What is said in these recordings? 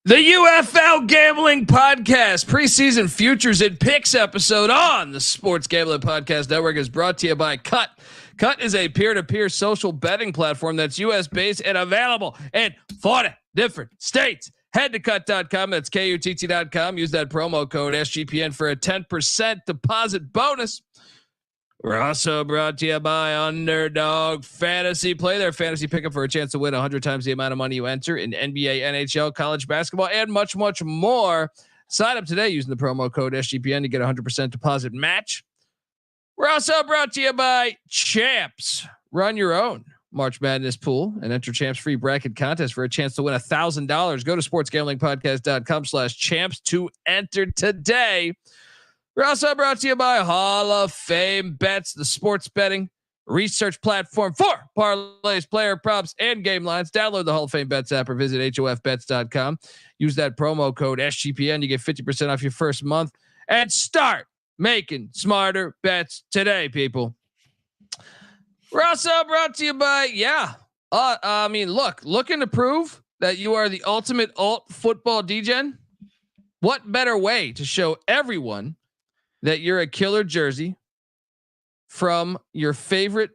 The UFL Gambling Podcast preseason futures and picks episode on the Sports Gambling Podcast Network is brought to you by Cut. Cut is a peer-to-peer social betting platform that's U.S.-based and available in 40 different states. Head to cut.com. That's KUTT.com. Use that promo code SGPN for a 10% deposit bonus. We're also brought to you by Underdog Fantasy. Play their fantasy pickup for a chance to win 100 times the amount of money you enter in NBA, NHL, college basketball, and much, much more. Sign up today using the promo code SGPN to get a 100% deposit match. We're also brought to you by Champs. Run your own March Madness pool and enter Champs free bracket contest for a chance to win $1,000. Go to sportsgamblingpodcast.com/champs to enter today. We're also brought to you by Hall of Fame Bets, the sports betting research platform for parlays, player props, and game lines. Download the Hall of Fame Bets app or visit hofbets.com. Use that promo code SGPN. You get 50% off your first month and start making smarter bets today, people. We're also brought to you by, looking to prove that you are the ultimate alt football degen. What better way to show everyone that you're a killer jersey from your favorite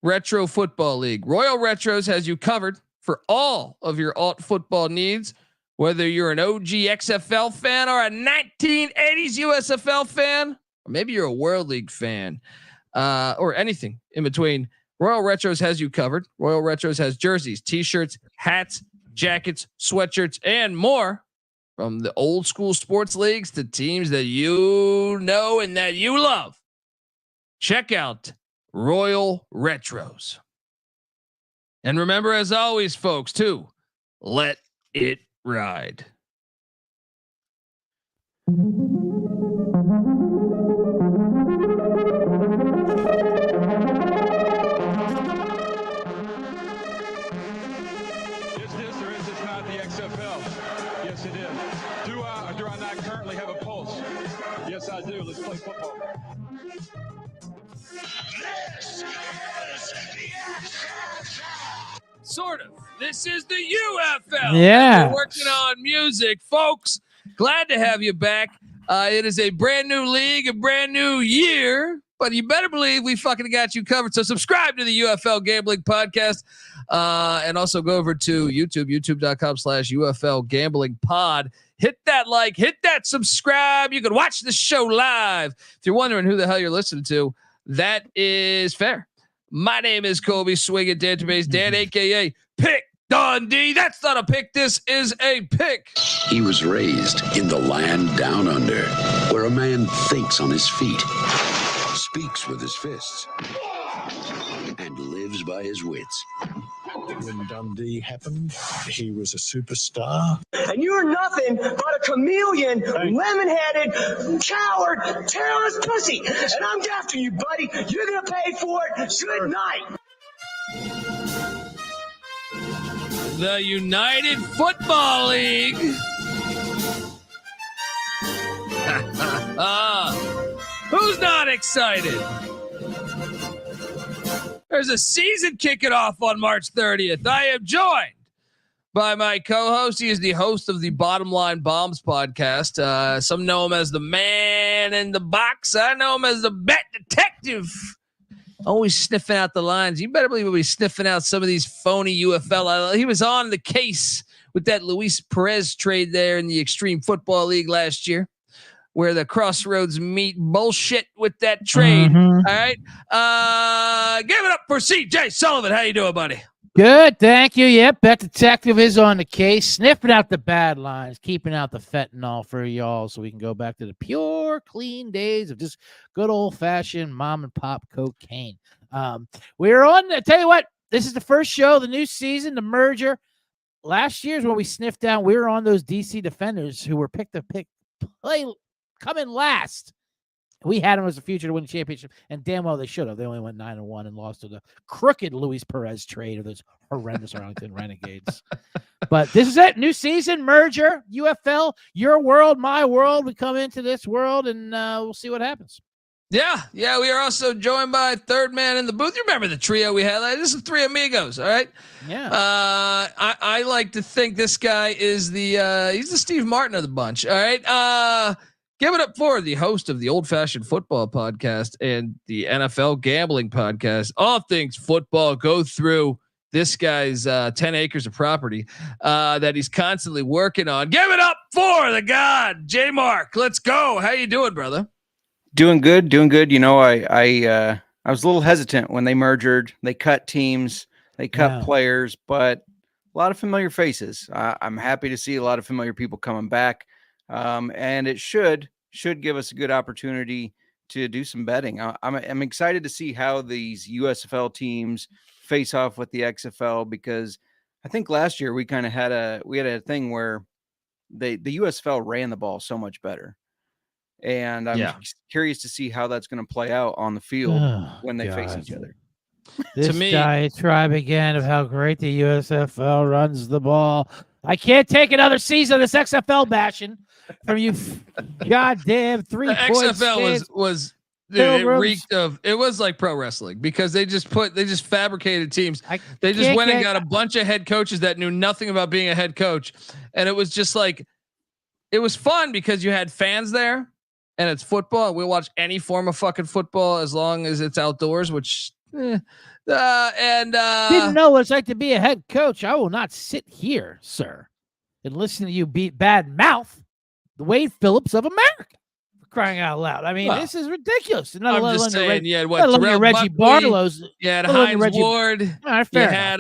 retro football league? Royal Retros has you covered for all of your alt football needs, whether you're an OG XFL fan or a 1980s USFL fan, or maybe you're a World League fan, or anything in between. Royal Retros has you covered. Royal Retros has jerseys, t-shirts, hats, jackets, sweatshirts, and more. From the old school sports leagues to teams that you know and that you love. Check out Royal Retros. And remember, as always, folks, to let it ride. Is this or is this not the XFL? Yes, it is. Do I or do I not currently have a pulse? Yes, I do. Let's play football. This is the XFL. Sort of. This is the UFL. Yeah. We're working on music, folks. Glad to have you back. It is a brand new league, a brand new year, but you better believe we fucking got you covered. So subscribe to the UFL Gambling Podcast. And also go over to YouTube, youtube.com/UFL Gambling Pod. Hit that like, hit that subscribe. You can watch the show live. If you're wondering who the hell you're listening to, that is fair. My name is Kobe Swing at Database Dan, aka Pick Dundee. That's not a pick. This is a pick. He was raised in the land down under, where a man thinks on his feet, speaks with his fists, and lives by his wits. When Dundee happened, he was a superstar. And you're nothing but a chameleon, lemon-headed, coward, terrorist pussy. And I'm after you, buddy. You're going to pay for it. Good night. The United Football League. Who's not excited? There's a season kicking off on March 30th. I am joined by my co-host. He is the host of the Bottom Line Bombs podcast. Some know him as the man in the box. I know him as the bet detective. Always sniffing out the lines. You better believe we'll be sniffing out some of these phony UFL. He was on the case with that Luis Perez trade there in the Extreme Football League last year, where the crossroads meet bullshit with that trade. All right. Give it up for CJ Sullivan. How you doing, buddy? Good, thank you. Yep, Bet Detective is on the case, sniffing out the bad lines, keeping out the fentanyl for y'all so we can go back to the pure, clean days of just good old-fashioned mom-and-pop cocaine. We're on, I tell you what, this is the first show of the new season, the merger. Last year's when we sniffed down, we were on those DC Defenders who were picked to come in last. We had them as a future to win the championship, and damn well they should have. They only went 9-1 and lost to the crooked Luis Perez trade of those horrendous Arlington Renegades. But this is it. New season, merger, UFL, your world, my world. We come into this world, and we'll see what happens. Yeah. We are also joined by third man in the booth. You remember the trio we had? This is three amigos. All right. Yeah. I like to think this guy is he's the Steve Martin of the bunch. All right. Give it up for the host of the Old Fashioned Football Podcast and the NFL Gambling Podcast. All things football go through this guy's 10 acres of property that he's constantly working on. Give it up for the God, J Mark. Let's go. How you doing, brother? Doing good. You know, I was a little hesitant when they merged. They cut teams, they cut players, but a lot of familiar faces. I'm happy to see a lot of familiar people coming back. And it should give us a good opportunity to do some betting. I'm excited to see how these USFL teams face off with the XFL, because I think last year we kind of had a thing where the USFL ran the ball so much better, and I'm curious to see how that's going to play out on the field when they face each other. This guy tribe again of how great the USFL runs the ball. I can't take another season of this XFL bashing from you. Goddamn 3 points. XFL was dude, it reeked of. It was like pro wrestling because they just fabricated teams. They just went and got a bunch of head coaches that knew nothing about being a head coach, and it was just like, it was fun because you had fans there, and it's football. We'll watch any form of fucking football as long as it's outdoors, which. Didn't know what it's like to be a head coach. I will not sit here, sir, and listen to you beat bad mouth the Wade Phillips of America. For crying out loud. I mean, this is ridiculous. I'm just saying, Reggie Barlow's. You had Hines Ward. Right, you had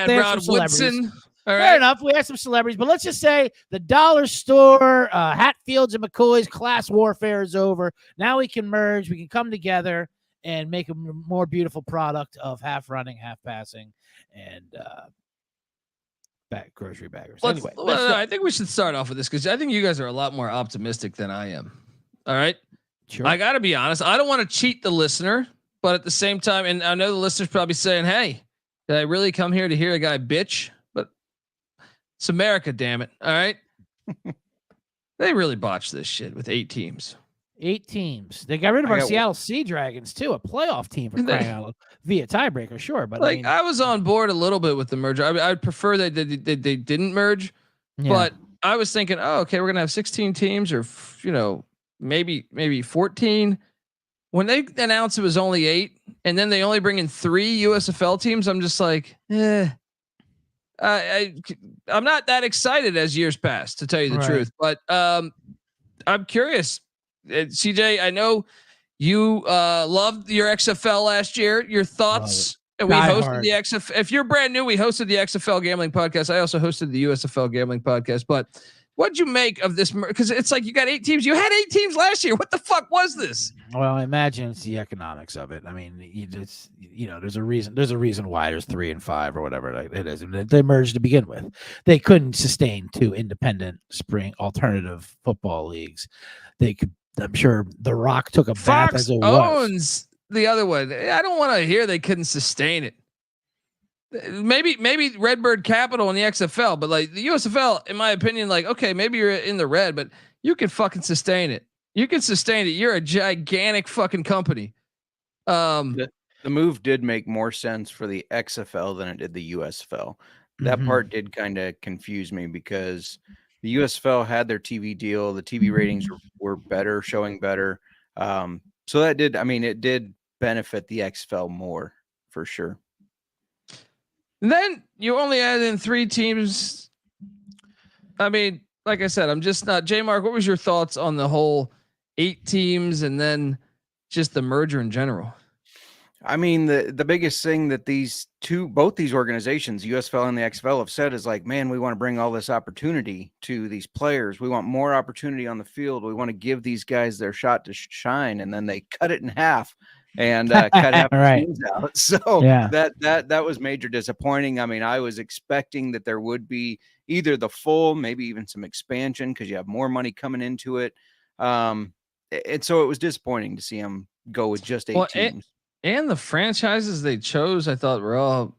Rod Woodson. All right. Fair enough. We had some celebrities, but let's just say the dollar store, Hatfields and McCoys class warfare is over. Now we can merge. We can come together and make a more beautiful product of half running, half passing, and grocery baggers. Anyway, I think we should start off with this because I think you guys are a lot more optimistic than I am. All right. Sure. I got to be honest. I don't want to cheat the listener, but at the same time, and I know the listener's probably saying, hey, did I really come here to hear a guy bitch? But it's America, damn it. All right. They really botched this shit with 8 teams. 8 teams. They got rid of our Seattle Sea Dragons too, a playoff team for crying out loud via tiebreaker. Sure, but like I was on board a little bit with the merger. I'd prefer they didn't merge, but I was thinking, oh, okay, we're gonna have 16 teams, or maybe 14. When they announced it was only 8, and then they only bring in 3 USFL teams, I'm just like, I'm not that excited as years pass, to tell you the truth. But I'm curious. CJ, I know you loved your XFL last year. Your thoughts? And we hosted the XFL. If you're brand new, we hosted the XFL Gambling Podcast. I also hosted the USFL Gambling Podcast. But what'd you make of this? Because it's like you got 8 teams. You had 8 teams last year. What the fuck was this? Well, I imagine it's the economics of it. I mean, there's a reason. There's a reason why there's 3 and 5 or whatever it is. They merged to begin with. They couldn't sustain 2 independent spring alternative football leagues. They could. I'm sure The Rock took a bath as it owns the other one. I don't want to hear they couldn't sustain it. Maybe Redbird Capital in the XFL, but like the USFL, in my opinion, like, okay, maybe you're in the red, but you can fucking sustain it. You can sustain it. You're a gigantic fucking company. The move did make more sense for the XFL than it did the USFL. That part did kind of confuse me because the USFL had their TV deal. The TV ratings were better, showing better. So that did, it did benefit the XFL more for sure. And then you only add in 3 teams. I mean, like I said, I'm just not. J Mark, what was your thoughts on the whole 8 teams and then just the merger in general? I mean, the biggest thing that both these organizations, USFL and the XFL, have said is like, man, we want to bring all this opportunity to these players. We want more opportunity on the field. We want to give these guys their shot to shine. And then they cut it in half and cut half the teams out. So that was major disappointing. I mean, I was expecting that there would be either the full, maybe even some expansion because you have more money coming into it. And so it was disappointing to see them go with just 8 teams. And the franchises they chose, I thought were all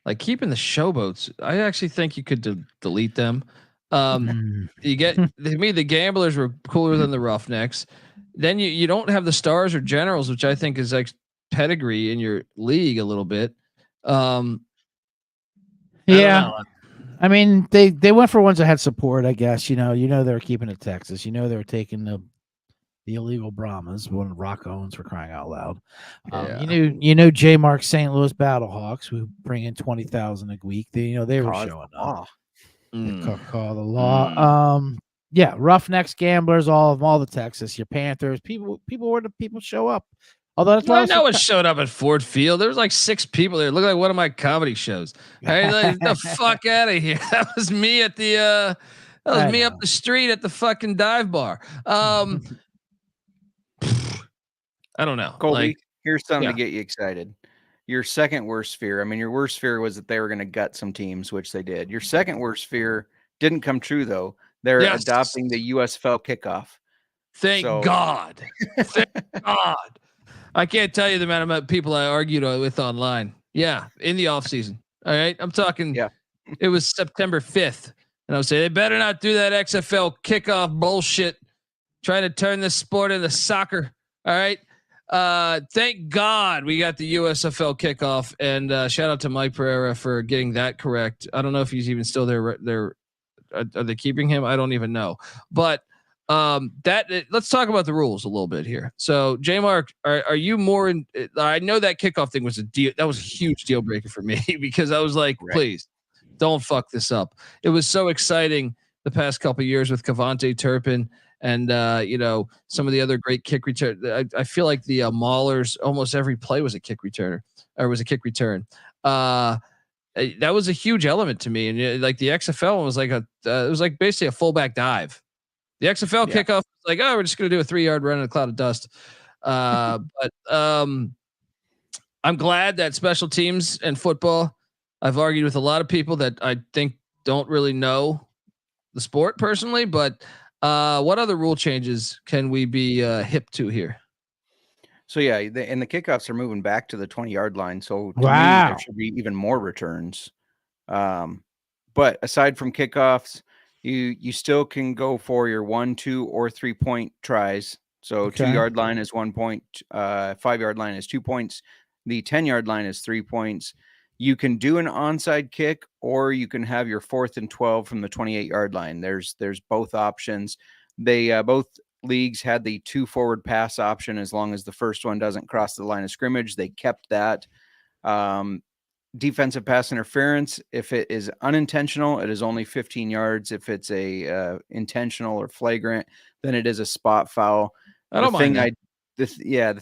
like keeping the showboats. I actually think you could delete them. You get to me, the Gamblers were cooler than the Roughnecks. then you don't have the stars or generals, which I think is like pedigree in your league a little bit. I don't know. I mean, they went for ones that had support, I guess. They were keeping it Texas. They were taking the illegal Brahmas, one Rock owns, for crying out loud. You knew J Mark St. Louis Battlehawks, who bring in 20,000 a week. They were showing up. Call the law. Yeah, Roughnecks, Gamblers, all the Texas, your Panthers, people show up. Although that's why I know it showed up at Ford Field. There was like 6 people there. It looked like one of my comedy shows. Like, the fuck out of here. That was me at the me up the street at the fucking dive bar. I don't know. Colby, here's something to get you excited. Your second worst fear. I mean, your worst fear was that they were going to gut some teams, which they did. Your second worst fear didn't come true, though. They're adopting the USFL kickoff. Thank God. Thank God. I can't tell you the amount of people I argued with online. Yeah, in the off season. All right, I'm talking. Yeah, it was September 5th, and I was saying they better not do that XFL kickoff bullshit, trying to turn this sport into soccer. All right. Thank God we got the USFL kickoff, and shout out to Mike Pereira for getting that correct. I don't know if he's even still there. Are they keeping him? I don't even know, but. Let's talk about the rules a little bit here. So J Mark, are you more in, I know that kickoff thing was a huge deal breaker for me because I was like, please don't fuck this up. It was so exciting the past couple of years with Cavante Turpin and, some of the other great kick return. I feel like the Maulers, almost every play was a kick returner or was a kick return. That was a huge element to me. And like the XFL was like it was like basically a fullback dive. The XFL kickoff was like, oh, we're just going to do a 3-yard run in a cloud of dust. But I'm glad that special teams and football, I've argued with a lot of people that I think don't really know the sport personally, but what other rule changes can we be hip to here? So the kickoffs are moving back to the 20-yard line. So to me, there should be even more returns. But aside from kickoffs, you still can go for your 1, 2, or 3 point tries. So 2-yard line is 1 point, 5-yard line is 2 points. The 10-yard line is 3 points. You can do an onside kick, or you can have your 4th and 12 from the 28-yard line. There's both options. They both leagues had the 2 forward pass option as long as the first one doesn't cross the line of scrimmage. They kept that. Defensive pass interference, if it is unintentional, it is only 15 yards. If it's a intentional or flagrant, then it is a spot foul. I don't mind that. The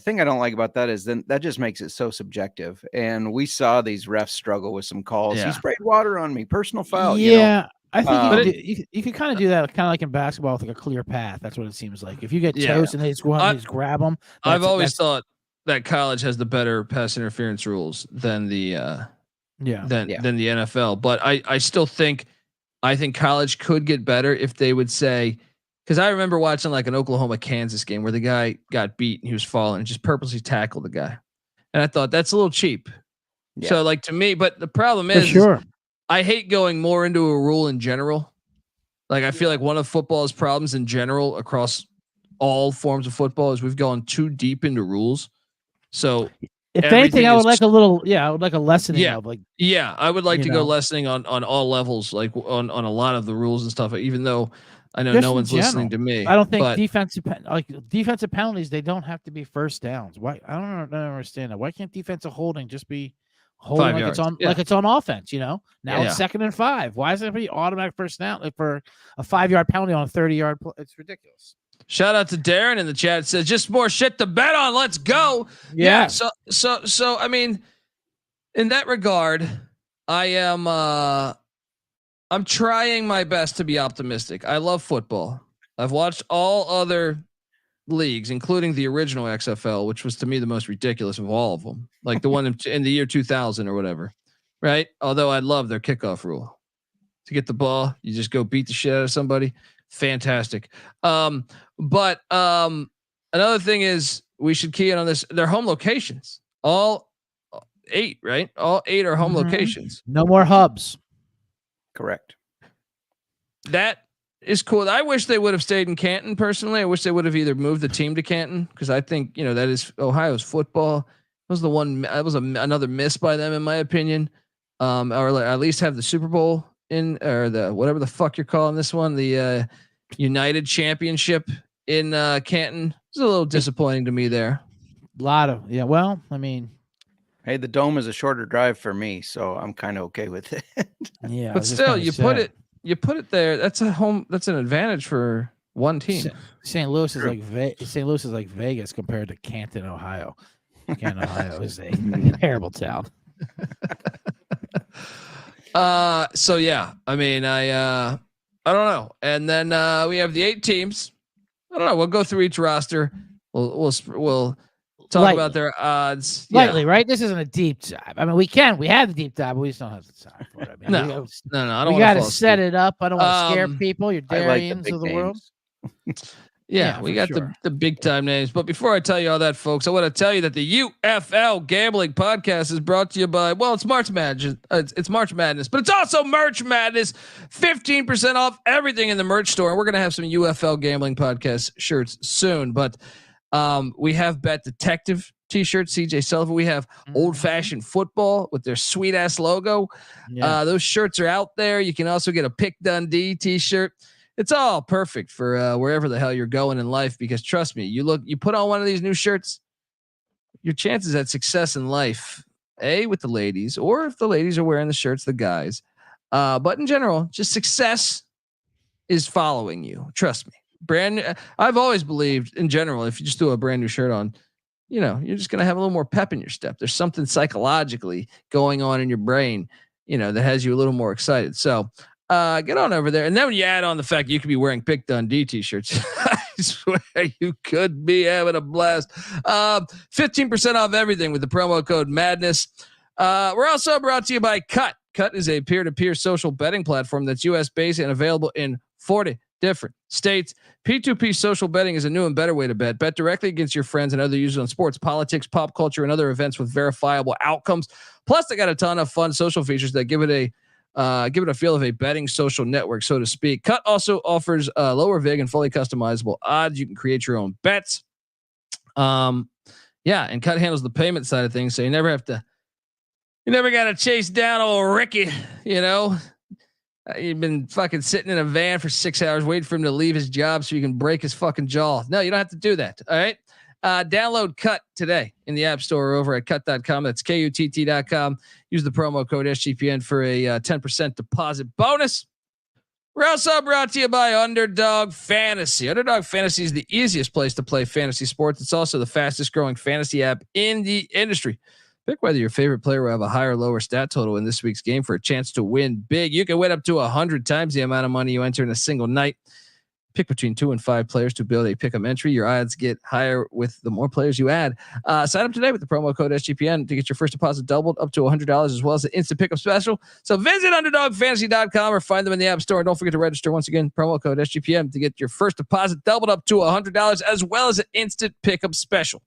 thing I don't like about that is then that just makes it so subjective. And we saw these refs struggle with some calls. Yeah. He sprayed water on me, personal foul. Yeah. I think you can kind of do that kind of like in basketball with like a clear path. That's what it seems like. If you get toast and they just go out and just grab them. I've always thought that college has the better pass interference rules than the than the NFL. But I still think college could get better if they would say, because I remember watching like an Oklahoma Kansas game where the guy got beat and he was falling and just purposely tackled the guy, and I thought that's a little cheap. Yeah. So like to me, but the problem is I hate going more into a rule in general. Like I feel like one of football's problems in general across all forms of football is we've gone too deep into rules. So if anything, I would like a little, I would like a lessening of like, I would like to go lessening on all levels, like on a lot of the rules and stuff, even though I know no one's listening to me. I don't think defensive penalties, they don't have to be first downs. Why? I don't understand that. Why can't defensive holding just be holding like it's on like it's on offense, Now it's 2nd and 5. Why is it be automatic first down like for a 5-yard penalty on a 30-yard? It's ridiculous. Shout out to Darren in the chat. Says just more shit to bet on. Let's go. Yeah. So I mean, in that regard, I am. I'm trying my best to be optimistic. I love football. I've watched all other leagues, including the original XFL, which was to me the most ridiculous of all of them, like the one in the year 2000 or whatever. Right. Although I love their kickoff rule. To get the ball, you just go beat the shit out of somebody. Fantastic. But another thing is we should key in on this. Their home locations, all 8, right? All 8 are home locations. No more hubs. Correct. That is cool. I wish they would have stayed in Canton. Personally, I wish they would have either moved the team to Canton because I think that is Ohio's football. That was the one. That was another miss by them, in my opinion. Or at least have the Super Bowl in, or the whatever the fuck you're calling this one, the United Championship in Canton. It's a little disappointing to me there. A lot of Well, I mean, hey, the Dome is a shorter drive for me, so I'm kind of okay with it. Yeah, but still, you put it there. That's a home. That's an advantage for one team. St. Louis is like Vegas compared to Canton, Ohio. Canton, Ohio is a terrible town. So yeah, I mean, I don't know. And then we have the 8 teams. I don't know. We'll go through each roster. We'll talk about their odds. Lightly, right? This isn't a deep dive. I mean, we have the deep dive, but we just don't have the time for it. I mean, no, I don't. We got to set it up. I don't want to scare people. You're Darians like of the world. Yeah, we got the big time names. But before I tell you all that, folks, I want to tell you that the UFL Gambling Podcast is brought to you by, well, it's March Madness. It's March Madness, but it's also Merch Madness. 15% off everything in the merch store. And we're going to have some UFL Gambling Podcast shirts soon. But we have Bet Detective t-shirts, CJ Sullivan. We have Old Fashioned Football with their sweet ass logo. Yeah. Those shirts are out there. You can also get a Pick Dundee t-shirt. It's all perfect for wherever the hell you're going in life, because trust me, you put on one of these new shirts, your chances at success in life, with the ladies, or if the ladies are wearing the shirts, the guys, but in general, just success is following you. Trust me. I've always believed in general, if you just throw a brand new shirt on, you're just going to have a little more pep in your step. There's something psychologically going on in your brain, that has you a little more excited. So, get on over there. And then when you add on the fact you could be wearing Pick Dundee t-shirts, I swear you could be having a blast. 15% off everything with the promo code Madness. We're also brought to you by Cut. Cut is a peer-to-peer social betting platform that's US-based and available in 40 different states. P2P social betting is a new and better way to bet. Bet directly against your friends and other users on sports, politics, pop culture, and other events with verifiable outcomes. Plus, they got a ton of fun social features that give it a feel of a betting social network, so to speak. Cut also offers lower vig and fully customizable odds. You can create your own bets. And Cut handles the payment side of things, so you never got to chase down old Ricky. You've been fucking sitting in a van for 6 hours waiting for him to leave his job so you can break his fucking jaw. No, you don't have to do that. All right. Download Cut today in the App Store or over at cut.com. That's KUTT.com. Use the promo code SGPN for a 10% deposit bonus. We're also brought to you by Underdog Fantasy. Underdog Fantasy is the easiest place to play fantasy sports. It's also the fastest growing fantasy app in the industry. Pick whether your favorite player will have a higher or lower stat total in this week's game for a chance to win big. You can win up to 100 times the amount of money you enter in a single night. Pick between 2 and 5 players to build a pick'em entry. Your odds get higher with the more players you add. Sign up today with the promo code SGPN to get your first deposit doubled up to $100, as well as the instant pickup special. So visit UnderdogFantasy.com or find them in the App Store. And don't forget to register once again, promo code SGPN to get your first deposit doubled up to $100, as well as an instant pickup special.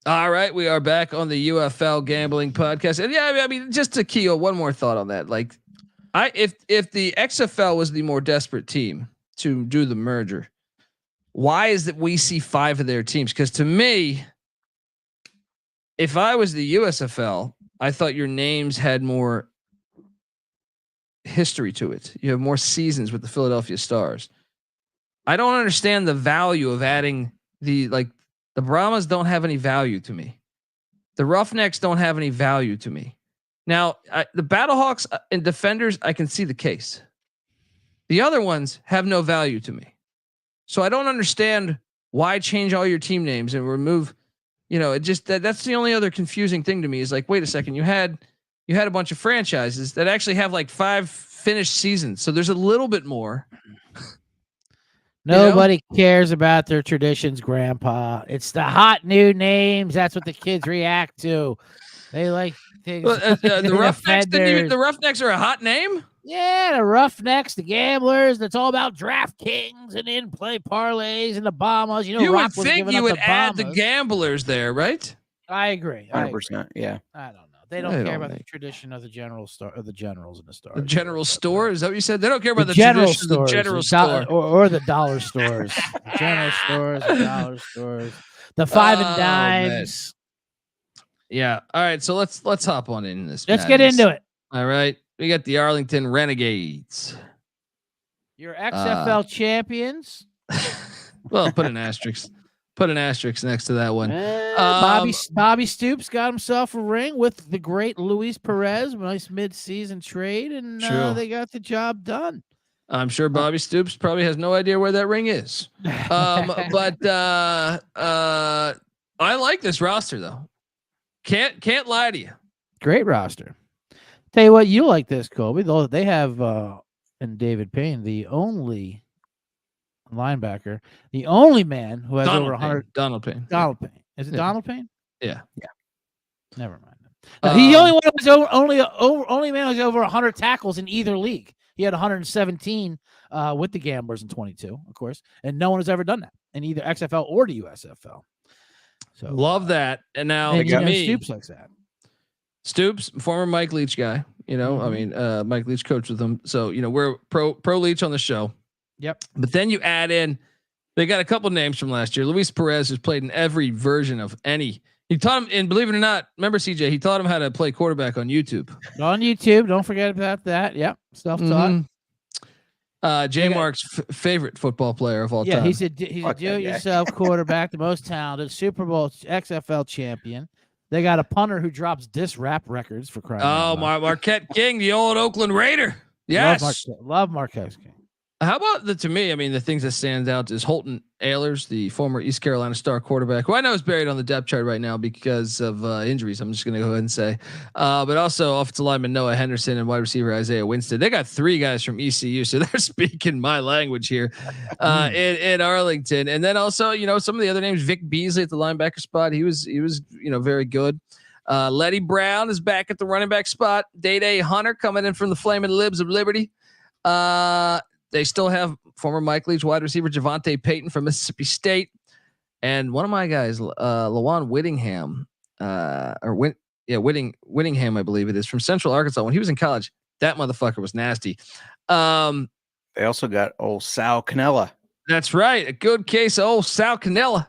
All right, we are back on the UFL Gambling Podcast, and I mean, just to key on one more thought on that, like. If the XFL was the more desperate team to do the merger, why is that we see 5 of their teams? Because to me, if I was the USFL, I thought your names had more history to it. You have more seasons with the Philadelphia Stars. I don't understand the value of adding the Brahmas don't have any value to me. The Roughnecks don't have any value to me. Now, the Battlehawks and Defenders, I can see the case. The other ones have no value to me. So I don't understand why change all your team names and remove, it just that's the only other confusing thing to me is like, wait a second, you had a bunch of franchises that actually have like 5 finished seasons. So there's a little bit more. Nobody cares about their traditions, Grandpa. It's the hot new names. That's what the kids react to. They like things. The Roughnecks. The Roughnecks are a hot name. Yeah, the Roughnecks, the Gamblers. That's all about DraftKings and in-play parlays and the Bombers. You would think you would add the Gamblers there, right? I agree. 100%. Yeah. I don't know. They don't care about the tradition of the general store or the generals in the store. The general store? Is that what you said? They don't care about the general tradition of the general store. Or the dollar stores. The general stores, the dollar stores, the five and dimes. Yeah. All right. So let's hop on in this. Let's get into it. All right. We got the Arlington Renegades. Your XFL champions. Well, put an asterisk. Put an asterisk next to that one. Bobby Stoops got himself a ring with the great Luis Perez. Nice mid-season trade, and they got the job done. I'm sure Bobby Stoops probably has no idea where that ring is. But I like this roster though. Can't lie to you. Great roster. Tell you what, you like this, Colby. Though they have and David Payne, the only linebacker, the only man who has over 100. Donald Payne. Donald Payne. Is it Donald Payne? Yeah. Never mind. No, he's the only one who's only man who's over 100 tackles in either league. He had 117 with the Gamblers in 22, of course, and no one has ever done that in either XFL or the USFL. So love that. And now Stoops likes that. Stoops, former Mike Leach guy. You know, I mean, Mike Leach coached with him, so you know we're pro Leach on the show. Yep. But then you add in, they got a couple names from last year. Luis Perez has played in every version of any. He taught him, and believe it or not, remember CJ, he taught him how to play quarterback on YouTube. On YouTube, don't forget about that. Yep, self-taught. J Mark's favorite football player of all time. Yeah, he's a do-it-yourself quarterback, the most talented Super Bowl XFL champion. They got a punter who drops diss rap records for crying out loud. Marquette King, the old Oakland Raider. Yes, love Marquette King. How about to me? I mean, the things that stand out is Holton Ahlers, the former East Carolina Star quarterback, who I know is buried on the depth chart right now because of injuries. I'm just going to go ahead and say, but also offensive lineman Noah Henderson and wide receiver Isaiah Winston. They got 3 guys from ECU, so they're speaking my language here in Arlington. And then also, you know, some of the other names, Vic Beasley at the linebacker spot. He was very good. Letty Brown is back at the running back spot. Day Hunter coming in from the Flaming Libs of Liberty. They still have former Mike Leach wide receiver Javante Payton from Mississippi State, and one of my guys, Lawan Whittingham, Whittingham, I believe it is, from Central Arkansas. When he was in college, that motherfucker was nasty. They also got old Sal Cannella. That's right, a good case of old Sal Cannella.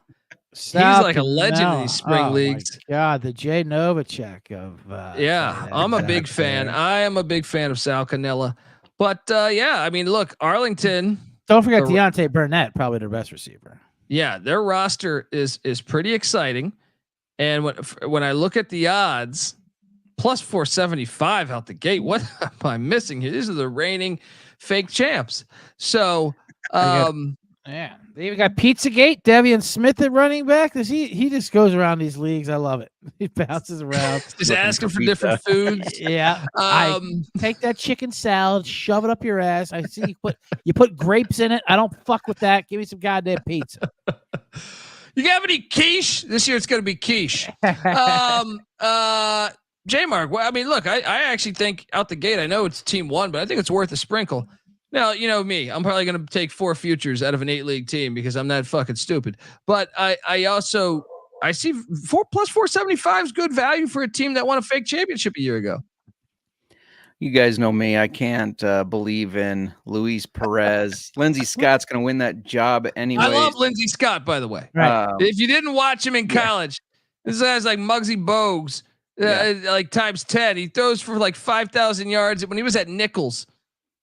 He's like a legend in these spring leagues. God, the Jay Novacek of I'm a big fan. I am a big fan of Sal Cannella. But I mean, look, Arlington. Don't forget Deontay Burnett, probably their best receiver. Yeah, their roster is pretty exciting, and when I look at the odds, plus 475 out the gate. What am I missing here? These are the reigning fake champs. So, yeah, they even got Pizzagate, Devian Smith at running back. He just goes around these leagues. I love it. He bounces around, just asking for different foods. Yeah, I take that chicken salad, shove it up your ass. I see you put grapes in it. I don't fuck with that. Give me some goddamn pizza. You have any quiche? This year it's going to be quiche. J Mark. Well, I mean, look, I actually think out the gate, I know it's team 1, but I think it's worth a sprinkle. Now, you know me, I'm probably going to take 4 futures out of an 8-league team because I'm that fucking stupid. But I see 4 plus 475 is good value for a team that won a fake championship a year ago. You guys know me. I can't believe in Luis Perez. Lindsey Scott's going to win that job anyway. I love Lindsey Scott, by the way. Right. If you didn't watch him in college, this guy's like Muggsy Bogues, like times 10. He throws for like 5,000 yards. When he was at Nichols,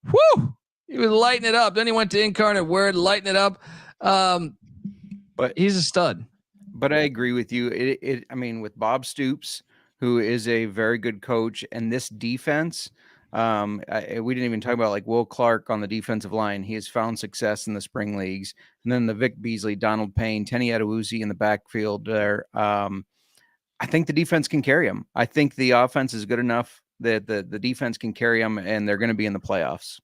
whoo! He was lighting it up. Then he went to Incarnate Word, lighting it up. But he's a stud. But I agree with you. I mean, with Bob Stoops, who is a very good coach, and this defense, we didn't even talk about like Will Clark on the defensive line. He has found success in the spring leagues. And then the Vic Beasley, Donald Payne, Tenny Adewusi in the backfield there. I think the defense can carry them. I think the offense is good enough that the defense can carry them, and they're going to be in the playoffs.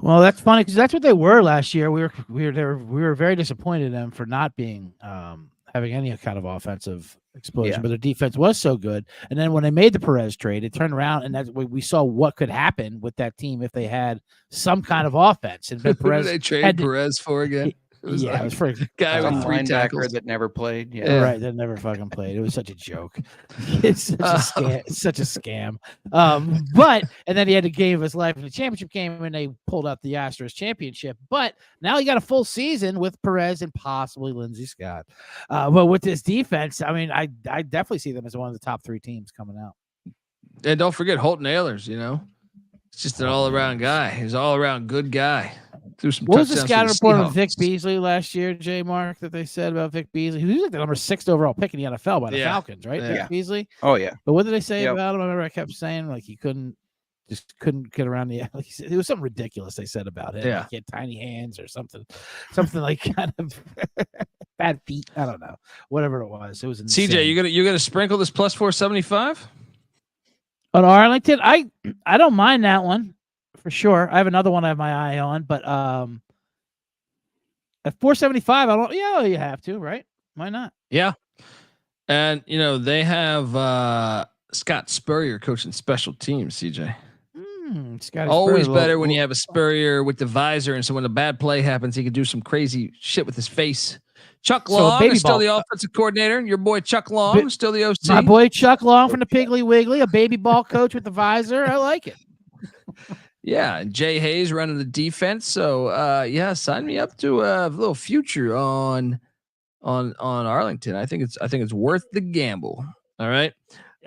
Well, that's funny because that's what they were last year. We were very disappointed in them for not being having any kind of offensive explosion, but their defense was so good. And then when they made the Perez trade, it turned around, and we saw what could happen with that team if they had some kind of offense. And Perez, they traded Perez for again. It was it was for guy Some with 3 linebacker tackles. that never played. Yeah. right. That never fucking played. It was such a joke. It's such a scam. It's such a scam. But and then he had a game of his life in the championship game, and they pulled out the Astros championship. But now he got a full season with Perez and possibly Lindsey Scott. But with this defense, I mean, I definitely see them as one of the top 3 teams coming out. And don't forget Holton Ahlers, you know. It's just an all-around guy. He's an all-around good guy. Threw some What was the touchdowns scouting for the report on Vic Seahawks. Beasley last year, J. Mark, that they said about Vic Beasley? He was like the number 6 overall pick in the NFL by the Falcons, right? Yeah. Vic Beasley. Oh yeah. But what did they say Yep. about him? I remember I kept saying like he couldn't get around the. Like he said, it was something ridiculous they said about him. Yeah. Like he had tiny hands or something like kind of bad feet. I don't know, whatever it was. It was insane. CJ, you gonna sprinkle this plus 475 on Arlington? I don't mind that one for sure. I have another one I have my eye on, but at 475, I don't. Yeah, you have to, right? Why not? Yeah, and you know they have Scott Spurrier coaching special teams. CJ, always Spurrier, better when you have a Spurrier with the visor, and so when a bad play happens, he can do some crazy shit with his face. Chuck Long is still the offensive coordinator. Your boy Chuck Long is still the OC. My boy Chuck Long from the Piggly Wiggly, a baby ball coach with the visor. I like it. Yeah, and Jay Hayes running the defense. So yeah, sign me up to a little future on Arlington. I think it's worth the gamble. All right.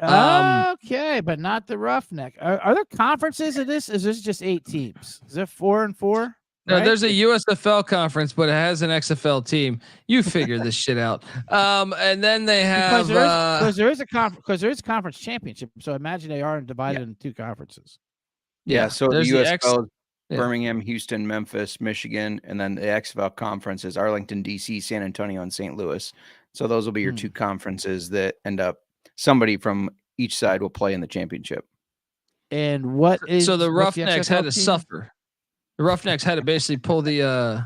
Okay, but not the Roughneck. Are there conferences of this? Is this just 8 teams? Is it 4 and 4? No, right? there's a USFL conference, but it has an XFL team. You figure this shit out. And then they have because there is a conference championship. So imagine they are divided into 2 conferences. Yeah. So the there's USFL, yeah. Birmingham, Houston, Memphis, Michigan, and then the XFL conference is Arlington, DC, San Antonio, and St. Louis. So those will be your 2 conferences that end up somebody from each side will play in the championship. And what is so the Roughnecks had to team? suffer. The Roughnecks had to basically pull the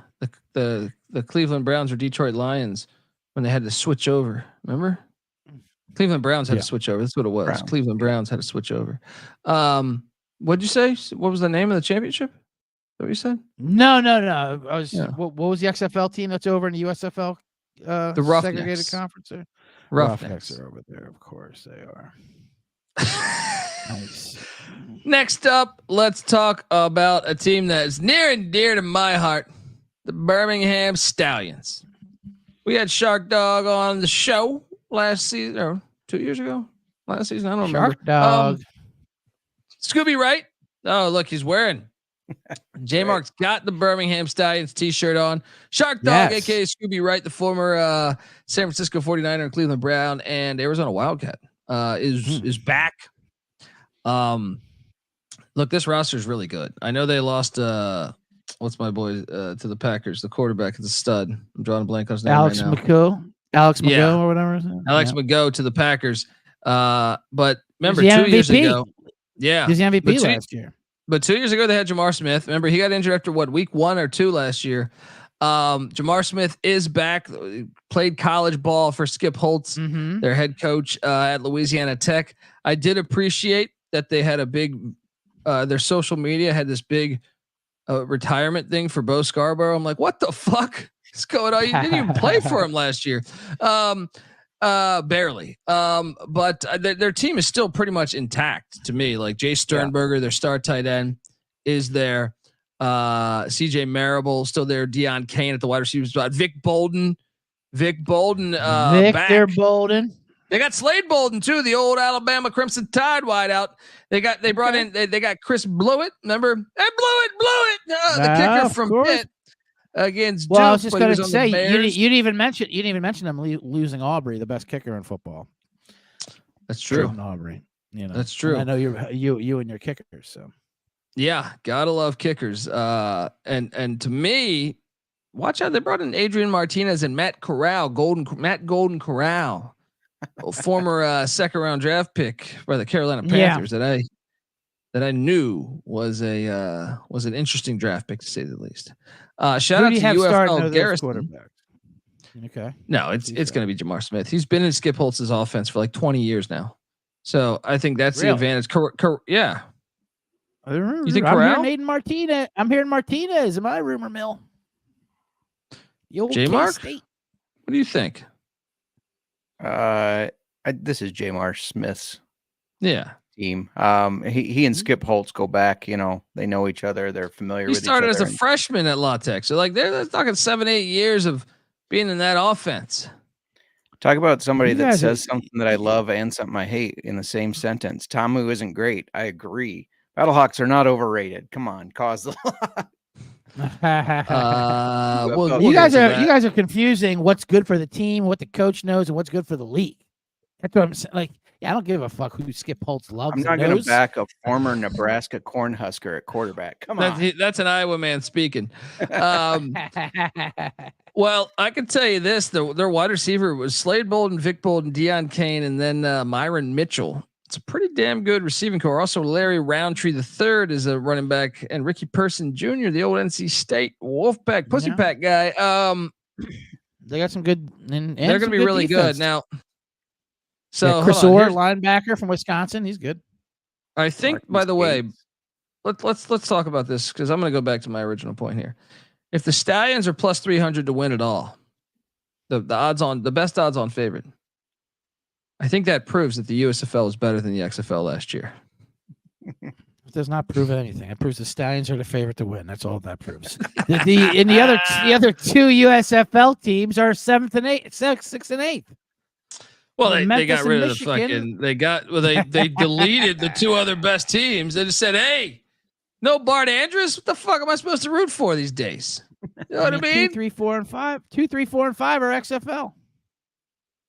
Cleveland Browns or Detroit Lions when they had to switch over. Remember? Cleveland Browns had to switch over. That's what it was. Browns. Cleveland Browns had to switch over. What'd you say? What was the name of the championship? Is that what you said? No. I was. What was the XFL team that's over in the USFL? The Roughnecks. Segregated conference. Roughnecks are over there. Of course they are. Nice. Next up, let's talk about a team that is near and dear to my heart, the Birmingham Stallions. We had Shark Dog on the show last season, or 2 years ago. Last season, I don't remember. Shark Dog. Scooby Wright. Oh, look, he's wearing. J Mark's got the Birmingham Stallions t-shirt on. Shark Dog, aka Scooby Wright, the former San Francisco 49er, Cleveland Brown, and Arizona Wildcat, is back. Look, this roster is really good. I know they lost what's my boy to the Packers, the quarterback is a stud. I'm drawing a blank on his name Alex right now. McGough or whatever. Alex McGough to the Packers. But remember 2 MVP. years ago. Yeah. He's the MVP last year. But 2 years ago they had Jamar Smith. Remember, he got injured after week 1 or 2 last year. Jamar Smith is back, played college ball for Skip Holtz, their head coach at Louisiana Tech. I did appreciate that they had a big, their social media had this big retirement thing for Bo Scarborough. I'm like, what the fuck is going on? You didn't even play for him last year. Barely. But their team is still pretty much intact to me. Like Jay Sternberger, their star tight end, is there. CJ Marable still there. Deion Kane at the wide receiver spot. Vic Bolden, Victor back. Bolden. They got Slade Bolden too, the old Alabama Crimson Tide wideout. They brought in. They got Chris Blewett. Remember? And Blewett, the kicker from Pitt against. Well, Duke, I was just going to say you didn't even mention them losing Aubrey, the best kicker in football. That's true. Aubrey, that's true. And I know you and your kickers. So yeah, gotta love kickers. And to me, watch out. They brought in Adrian Martinez and Matt Golden Corral. Former second round draft pick by the Carolina Panthers that I knew was an interesting draft pick to say the least. Shout out to UFL Garrison. Okay. No, it's going to be Jamar Smith. He's been in Skip Holtz's offense for like 20 years now. So I think that's the advantage. Yeah. You think Corral? I'm hearing Martinez in my rumor mill. J Mark, what do you think? This is J Marsh Smith's team. He and Skip Holtz go back. You know, they know each other. They're familiar with each other. He started as a freshman at La Tech, so like they're talking 7-8 years of being in that offense. Talk about somebody that says something that I love and something I hate in the same sentence. Tamu isn't great. I agree. Battlehawks are not overrated. Come on, cause the well, you guys are confusing what's good for the team, what the coach knows, and what's good for the league. That's what I'm saying. Like, I don't give a fuck who Skip Holtz loves. I'm not going to back a former Nebraska Cornhusker at quarterback. Come on, that's an Iowa man speaking. Well, I can tell you this: their wide receiver was Slade Bolden, Vic Bolden, Deion Kane, and then Myron Mitchell. It's a pretty damn good receiving core. Also, Larry Roundtree III is a running back, and Ricky Person Jr., the old NC State Wolfpack Pussy Pack guy. They got some good, and they're going to be really good now. So Chris Orr, linebacker from Wisconsin, he's good. I think. By the way, let's talk about this because I'm going to go back to my original point here. If the Stallions are plus 300 to win it all, the best odds on favorite. I think that proves that the USFL is better than the XFL last year. It does not prove anything. It proves the Stallions are the favorite to win. That's all that proves. the other two USFL teams are 7th and 8th, 6th and 8th. Well, they got rid of the fucking. They deleted the two other best teams. They just said, "Hey, no Bart Andrews. What the fuck am I supposed to root for these days?" You know what I mean? 2, 3, 4, and 5. 2, 3, 4, and 5 are XFL.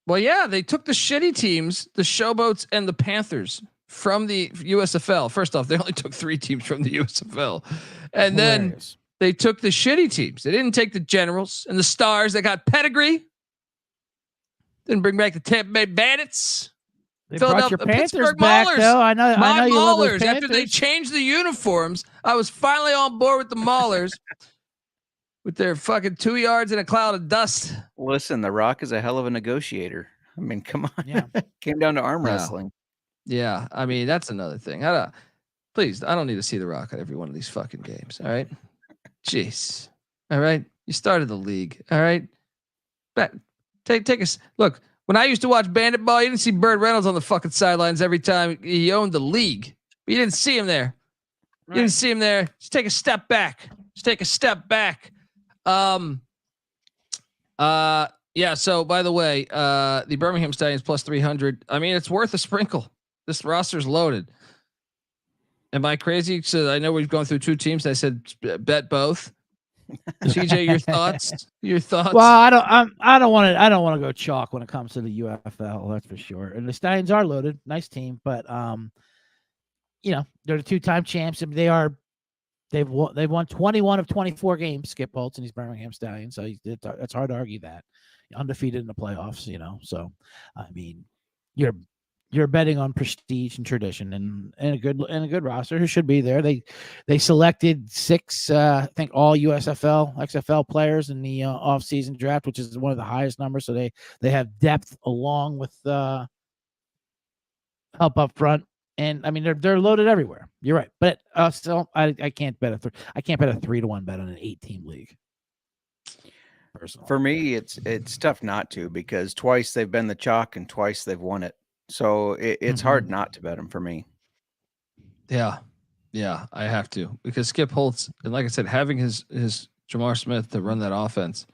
Well, yeah, they took the shitty teams, the Showboats and the Panthers, from the USFL. First off, they only took 3 teams from the USFL, and then they took the shitty teams. They didn't take the Generals and the Stars. They got pedigree. Didn't bring back the Tampa Bay Bandits. They brought your Panthers back, though. I know you love those Panthers. After they changed the uniforms, I was finally on board with the Maulers. With their fucking 2 yards in a cloud of dust. Listen, The Rock is a hell of a negotiator. I mean, come on. Yeah. Came down to arm wrestling. Yeah. I mean, that's another thing. Please, I don't need to see The Rock at every one of these fucking games. All right. Jeez. All right. You started the league. All right. But take a look. When I used to watch Bandit Ball, you didn't see Burt Reynolds on the fucking sidelines every time he owned the league. But you didn't see him there. Right. You didn't see him there. Just take a step back. Yeah. So by the way, the Birmingham Stallions plus 300. I mean, it's worth a sprinkle. This roster's loaded. Am I crazy? So I know we've gone through 2 teams. I said bet both. TJ, your thoughts? Well, I don't want to go chalk when it comes to the UFL. That's for sure. And the Stallions are loaded. Nice team, but they're the 2-time champs. I mean, They've won 21 of 24 games. Skip Holtz and he's Birmingham Stallions, so it's hard to argue that. Undefeated in the playoffs, so I mean, you're betting on prestige and tradition and a good roster who should be there. They selected 6, I think, all USFL XFL players in the off-season draft, which is one of the highest numbers. So they have depth along with help up front. And I mean, they're loaded everywhere. You're right, but still, I can't bet a 3-1 bet on an 8-team league. Personally, for me, it's tough not to, because twice they've been the chalk and twice they've won it. So it's hard not to bet them for me. Yeah, I have to, because Skip Holtz, and like I said, having his Jamar Smith to run that offense,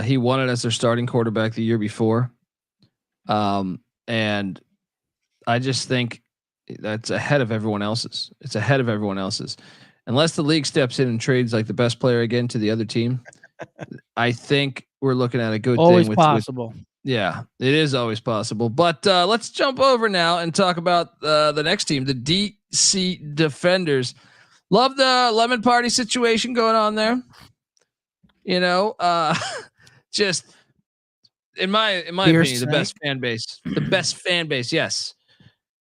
he won it as their starting quarterback the year before, and I just think that's ahead of everyone else's. It's ahead of everyone else's. Unless the league steps in and trades like the best player again to the other team, I think we're looking at a good always thing. Possible. Yeah, it is always possible. But let's jump over now and talk about the next team, the DC Defenders. Love the lemon party situation going on there. Just in my opinion, the best fan base. The best fan base, yes.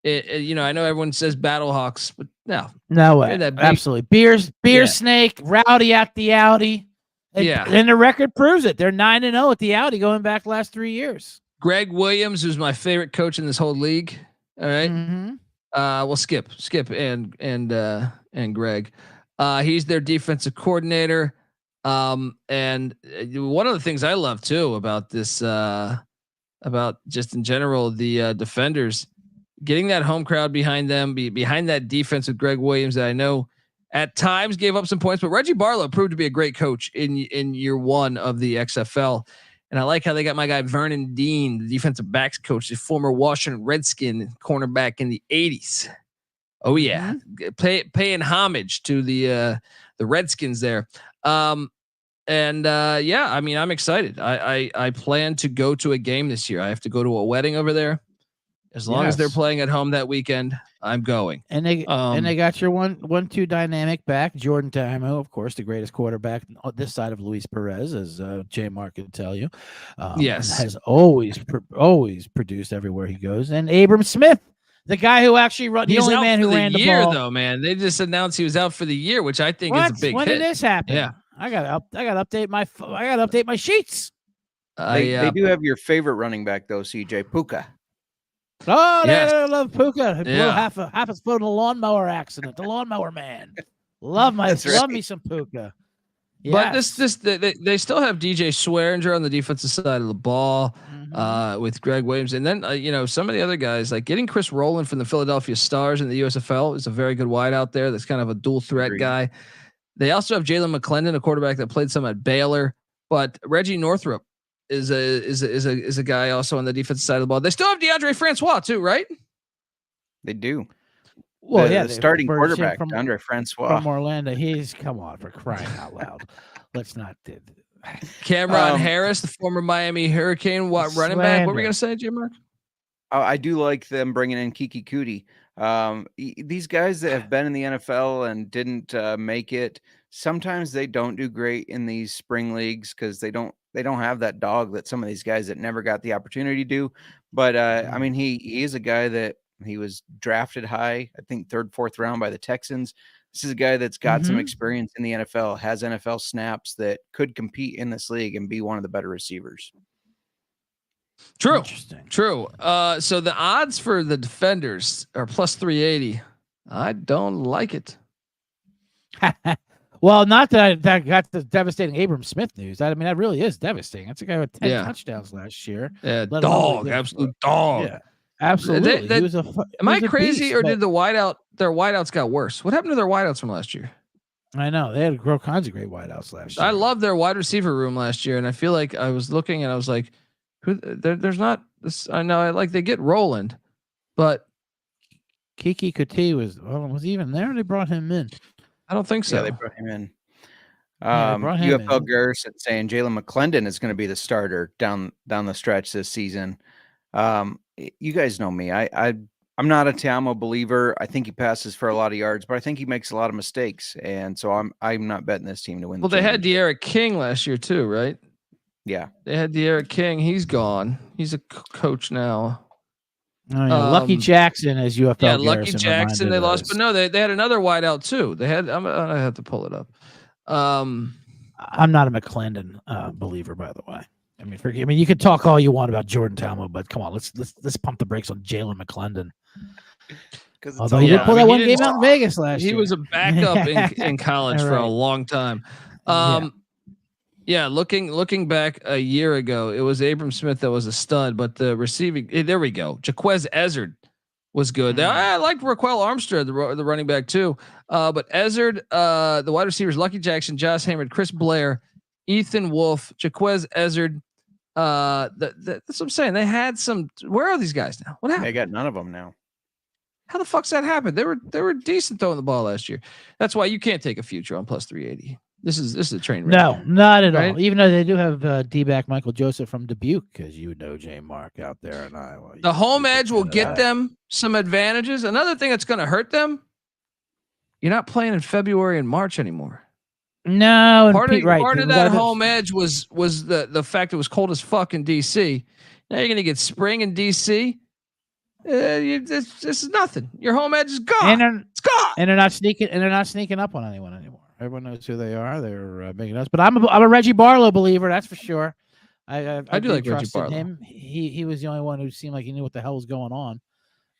I know everyone says Battlehawks, but no way. Absolutely. Beer snake, rowdy at the Audi. And the record proves it. They're 9-0 at the Audi going back last 3 years. Greg Williams, who's my favorite coach in this whole league. All right. Mm-hmm. Well, Skip and Greg. He's their defensive coordinator. And one of the things I love too about this, about just in general, the defenders getting that home crowd behind them, behind that defense with Greg Williams that I know at times gave up some points, but Reggie Barlow proved to be a great coach in year one of the XFL. And I like how they got my guy Vernon Dean, the defensive backs coach, the former Washington Redskin cornerback in the 80s. Oh yeah, paying homage to the Redskins there. Yeah, I mean, I'm excited. I plan to go to a game this year. I have to go to a wedding over there. As long as they're playing at home that weekend, I'm going. And they got your 1-2 dynamic back, Jordan Tamo, of course, the greatest quarterback on this side of Luis Perez, as J Mark can tell you. Yes, has always produced everywhere he goes. And Abram Smith, the guy who actually run, the only man who ran the ball. Though, man, they just announced he was out for the year, which I think is a big hit. When did this happen? Yeah, I gotta update my sheets. They do have your favorite running back though, CJ Puka. Oh, yes. I love Puka. He blew half his foot in a lawnmower accident. The lawnmower man. Love me some Puka. Yes. But they still have DJ Swearinger on the defensive side of the ball, with Greg Williams, and then some of the other guys, like getting Chris Rowland from the Philadelphia Stars in the USFL is a very good wide out there. That's kind of a dual threat guy. They also have Jalen McClendon, a quarterback that played some at Baylor, but Reggie Northrup is a guy also on the defensive side of the ball. They still have DeAndre Francois too, right? They do. Well, the starting quarterback, DeAndre Francois from Orlando. He's come on, for crying out loud. Let's not. Cameron Harris, the former Miami Hurricane running back. What were we gonna say, Jim Mark? I do like them bringing in Kiki Kuti. These guys that have been in the NFL and didn't make it, sometimes they don't do great in these spring leagues because they don't have that dog that some of these guys that never got the opportunity do. But I mean, he is a guy that he was drafted high, I think 3rd, 4th round by the Texans. This is a guy that's got some experience in the NFL, has NFL snaps, that could compete in this league and be one of the better receivers. True. So the odds for the defenders are plus 380. I don't like it. Well, not that got the devastating Abram Smith news. I mean, that really is devastating. That's a guy with 10 touchdowns last year. Yeah, dog, absolute dog. Yeah, absolutely. Am I crazy, or did their wideouts got worse? What happened to their wideouts from last year? I know they had all kinds of great wideouts last year. I love their wide receiver room last year, and I feel like I was looking and I was like, there's not this. I know they get Roland, but Kiki Kuti was he even there? They brought him in. I don't think so. Yeah, they brought him in. UFL Garrison saying Jalen McClendon is going to be the starter down the stretch this season. You guys know me. I'm not a Tiamo believer. I think he passes for a lot of yards, but I think he makes a lot of mistakes, and so I'm not betting this team to win. Well, they had De'Ara King last year too, right? Yeah, they had De'Ara King. He's gone. He's a coach now. Oh, yeah. Lucky Jackson as UFL. Yeah, Lucky Jackson. They lost, but no, they had another wideout too. They had. I have to pull it up. I'm not a McClendon believer, by the way. I mean, you could talk all you want about Jordan Tamo, but come on, let's pump the brakes on Jalen McClendon. Although he did pull that one game out in Vegas last year. He was a backup in college for a long time. Yeah, looking back a year ago, it was Abram Smith that was a stud, but the receiving, there we go. Jaquez Ezzard was good. I liked Raquel Armstrong, the running back too. But Ezzard, the wide receivers, Lucky Jackson, Josh Hammond, Chris Blair, Ethan Wolf, Jaquez Ezzard. That's what I'm saying. They had some. Where are these guys now? What happened? They got none of them now. How the fuck's that happened? They were decent throwing the ball last year. That's why you can't take a future on plus 380. This is a train wreck. No, not at all. Even though they do have D-back Michael Joseph from Dubuque, because you know J Mark out there in Iowa. The home edge will get them some advantages. Another thing that's going to hurt them, you're not playing in February and March anymore. No, part of that home edge was the fact it was cold as fuck in DC. Now you're going to get spring in DC. This is nothing. Your home edge is gone. It's gone. And they're not sneaking up on anyone anymore. Everyone knows who they are. They're making us. But I'm a Reggie Barlow believer. That's for sure. I do like Reggie Barlow. Him. He was the only one who seemed like he knew what the hell was going on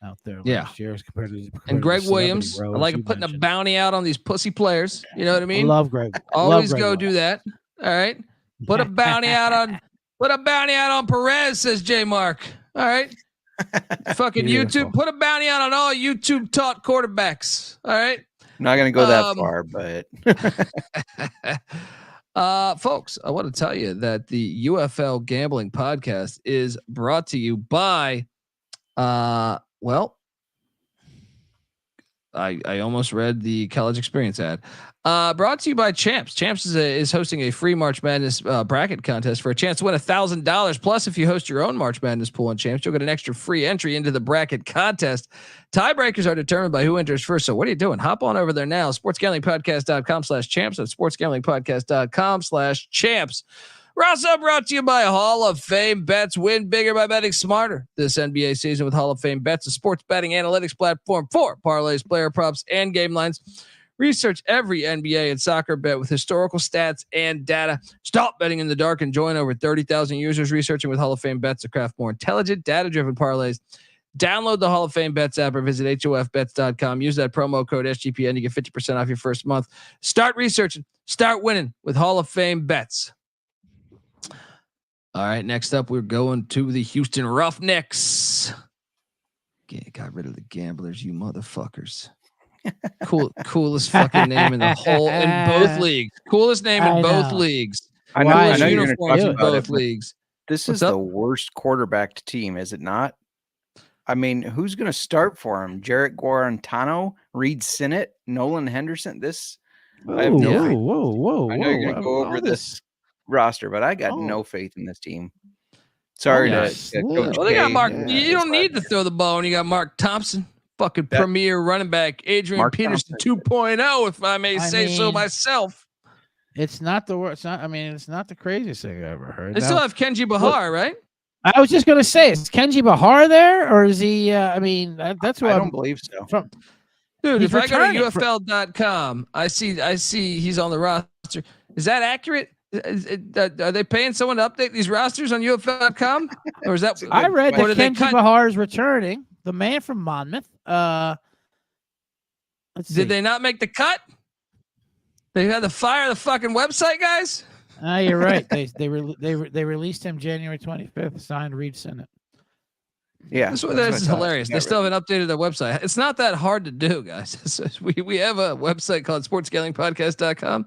out there last year. Compared to Greg Williams. I like him putting a bounty out on these pussy players. You know what I mean? I love Greg. Always go do that. All right. Put a bounty out on Perez, says J Mark. All right. Fucking Beautiful. YouTube. Put a bounty out on all YouTube taught quarterbacks. All right. Not going to go that far, but folks, I want to tell you that the UFL Gambling Podcast is brought to you by, I almost read the college experience ad. Brought to you by Champs. Champs is hosting a free March Madness bracket contest for a chance to win $1,000. Plus, if you host your own March Madness pool on Champs, you'll get an extra free entry into the bracket contest. Tiebreakers are determined by who enters first. So what are you doing? Hop on over there now. sportsgamblingpodcast.com/champs. That's sportsgamblingpodcast.com/champs. We're also brought to you by Hall of Fame Bets. Win bigger by betting smarter this NBA season with Hall of Fame Bets, a sports betting analytics platform for parlays, player props, and game lines. Research every NBA and soccer bet with historical stats and data. Stop betting in the dark and join over 30,000 users researching with Hall of Fame Bets to craft more intelligent, data-driven parlays. Download the Hall of Fame Bets app or visit HOFBets.com. Use that promo code SGPN to get 50% off your first month. Start researching. Start winning with Hall of Fame Bets. All right, next up, we're going to the Houston Roughnecks. Got rid of the Gamblers, you motherfuckers. Coolest fucking name in the whole in both leagues. Coolest name in both leagues. I know you're going to talk about both leagues. This is the worst quarterbacked team, is it not? I mean, who's going to start for him? Jarrett Guarantano, Reed Sinnett, Nolan Henderson. I have no faith. Whoa! I know you're going to go over this roster, but I got no faith in this team. Sorry to Coach they got Mark. Yeah, you don't need to throw the ball when you got Mark Thompson. Fucking premier running back, Adrian Mark Peterson 2.0, if I may say so myself. It's not the worst. It's not the craziest thing I ever heard. They still have Kenji Bahar, right? I was just gonna say, is Kenji Bahar there, or is he? That's what I don't believe so. Dude, if I go to UFL.com, I see he's on the roster. Is that accurate? Are they paying someone to update these rosters on UFL.com, or is that? I read that Kenji Bahar is returning. The man from Monmouth. Did they not make the cut? They had to fire the fucking website guys. You're right. They released him January 25th. Signed Reed Sinnett. Yeah, this is hilarious. They still haven't updated their website. It's not that hard to do, guys. We have a website called sportsgamblingpodcast.com.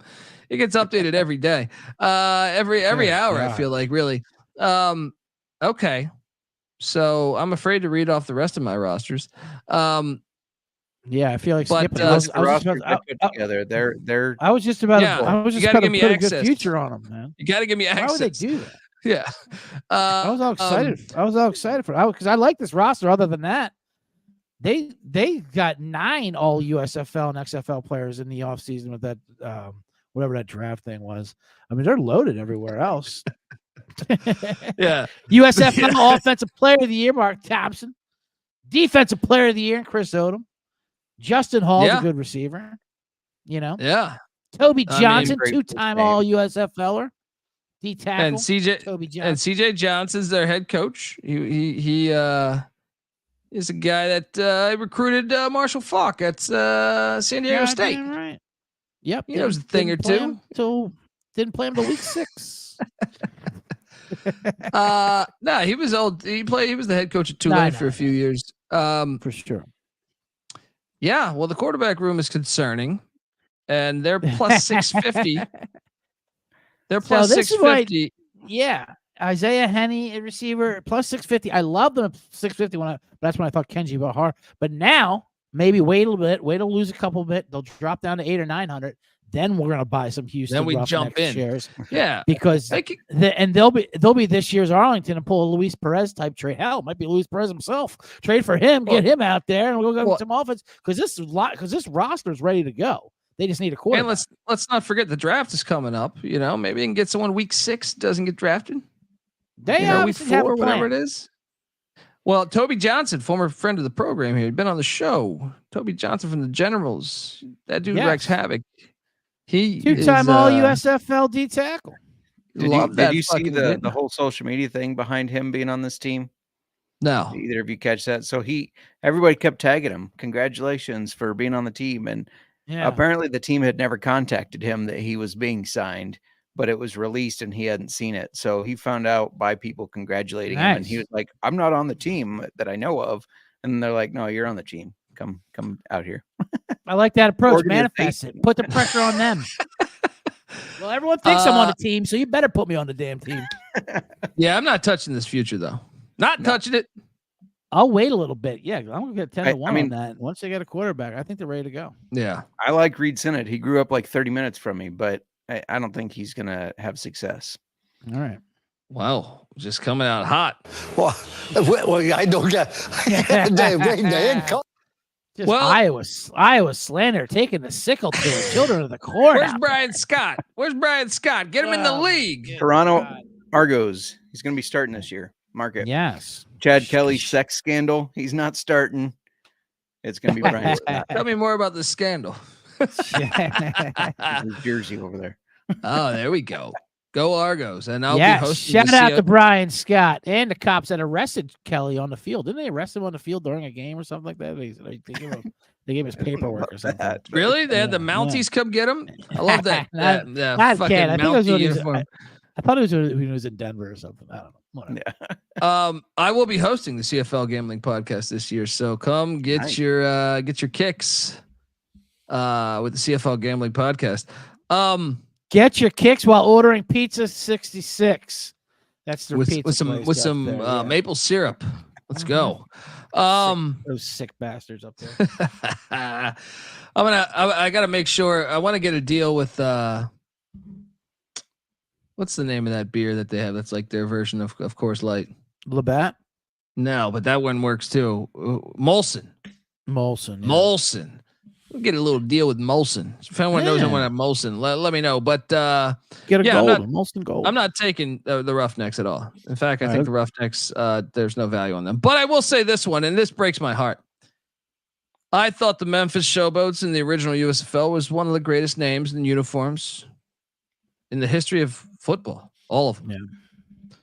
It gets updated every day, every hour. God. I feel like really. Okay. So I'm afraid to read off the rest of my rosters. Yeah, I feel like skipping. I was just about to put a good future on them, man. You got to give me access. Why would they do that? Yeah, I was all excited. I was all excited for because I like this roster. Other than that, they got 9 all USFL and XFL players in the offseason with that whatever that draft thing was. I mean, they're loaded everywhere else. Yeah. USFL Offensive Player of the Year, Mark Thompson. Defensive Player of the Year, Chris Odom. Justin Hall's a good receiver. Yeah. Toby Johnson, 2-time all USFLer. D tackle. And CJ Johnson's their head coach. He is a guy that recruited Marshall Falk at San Diego State. Right. Yep. He knows a thing or two. Didn't play him till week 6. No, he was old. He was the head coach at Tulane for a few years. For sure. Yeah, well, the quarterback room is concerning, and they're plus 650. They're plus 650. Yeah, Isaiah Henney, a receiver, plus 650. I love them at 650 that's when I thought Kenji Bahar. But now maybe wait a little bit, wait to lose a couple bit. They'll drop down to 800 or 900. Then we're gonna buy some Houston. Then we jump in shares. Yeah, because they'll be this year's Arlington and pull a Luis Perez type trade. Hell, it might be Luis Perez himself. Trade for him, get him out there, and we'll go get some offense because this roster is ready to go. They just need a quarterback. And let's not forget the draft is coming up. Maybe they can get someone week 6 doesn't get drafted. Week 4, whatever it is. Well, Toby Johnson, former friend of the program here, had been on the show. Toby Johnson from the Generals. That dude wreaks havoc. He 2-time all USFL D tackle. Did you see the whole social media thing behind him being on this team? No. Did either of you catch that? So everybody kept tagging him. Congratulations for being on the team. And apparently the team had never contacted him that he was being signed. but it was released and he hadn't seen it. So he found out by people congratulating him, and he was like, "I'm not on the team that I know of." And they're like, "No, you're on the team. Come out here." I like that approach. Manifest it. Put the pressure on them. Well, everyone thinks I'm on the team, so you better put me on the damn team. Yeah, I'm not touching this future though. Not touching it. I'll wait a little bit. Yeah, I'm gonna get 10-1 on that. Once they get a quarterback, I think they're ready to go. Yeah, I like Reed Sinnett. He grew up like 30 minutes from me, but I don't think he's gonna have success. All right. Wow, just coming out hot. Well, I don't get Just Iowa slander taking the sickle to the children of the corn. Where's Brian Scott? Where's Brian Scott? Get him in the league. Toronto Argos. He's going to be starting this year. Mark it. Yes. Chad Kelly sex scandal. He's not starting. It's going to be Brian Scott. Tell me more about this scandal. His jersey over there. Oh, there we go. Go Argos. And I'll be hosting. Shout out to Brian Scott and the cops that arrested Kelly on the field. Didn't they arrest him on the field during a game or something like that? They gave his paperwork or something. Really? They had the Mounties come get him? I love that. Not fucking Mountie uniform. I thought it was when he was in Denver or something. I don't know. Yeah. I will be hosting the CFL Gambling Podcast this year, so come get your kicks with the CFL Gambling Podcast. Get your kicks while ordering pizza 66. That's the pizza with some there, maple syrup. Let's go. Those sick bastards up there. I gotta make sure. I want to get a deal with what's the name of that beer that they have? That's like their version of Coors Light. Labatt? No, but that one works too. Molson. Molson. We'll get a little deal with Molson. If anyone knows anyone at Molson, let me know. But get a Molson Gold. I'm not taking the Roughnecks at all. In fact, I think the Roughnecks, there's no value on them. But I will say this one, and this breaks my heart. I thought the Memphis Showboats in the original USFL was one of the greatest names in uniforms in the history of football. All of them. Yeah.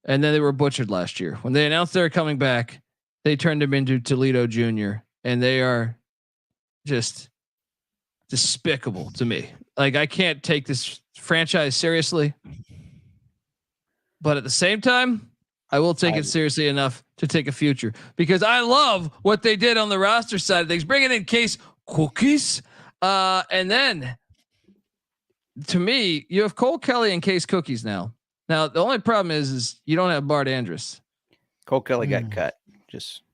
And then they were butchered last year. When they announced they were coming back, they turned them into Toledo Junior, and they are just despicable to me. Like, I can't take this franchise seriously, but at the same time, I will take it seriously enough to take a future, because I love what they did on the roster side of things, bringing in Case Cookies. And then to me, you have Cole Kelly and Case Cookies now. Now, the only problem is you don't have Bart Andrus. Cole Kelly got cut.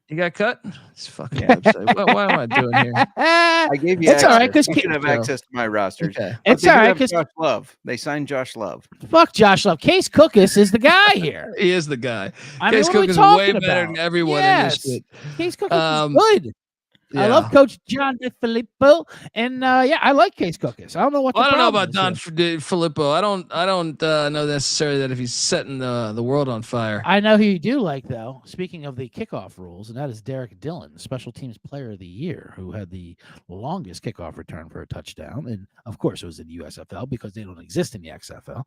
He got cut. It's fucking website. What am I doing here? I gave you. It's all right because you can have access to my roster. Okay. It's all right because Josh Love. They signed Josh Love. Fuck Josh Love. Case Cookus is the guy here. He is the guy. Case Cookus is way better than everyone in this shit. Case Cookus is good. Yeah. I love Coach John DeFilippo, and I like Case Cookus. I don't know what. I don't know about Don DeFilippo. I don't know necessarily that if he's setting the world on fire. I know who you do like though. Speaking of the kickoff rules, and that is Derek Dillon, Special Teams Player of the Year, who had the longest kickoff return for a touchdown, and of course it was in the USFL because they don't exist in the XFL.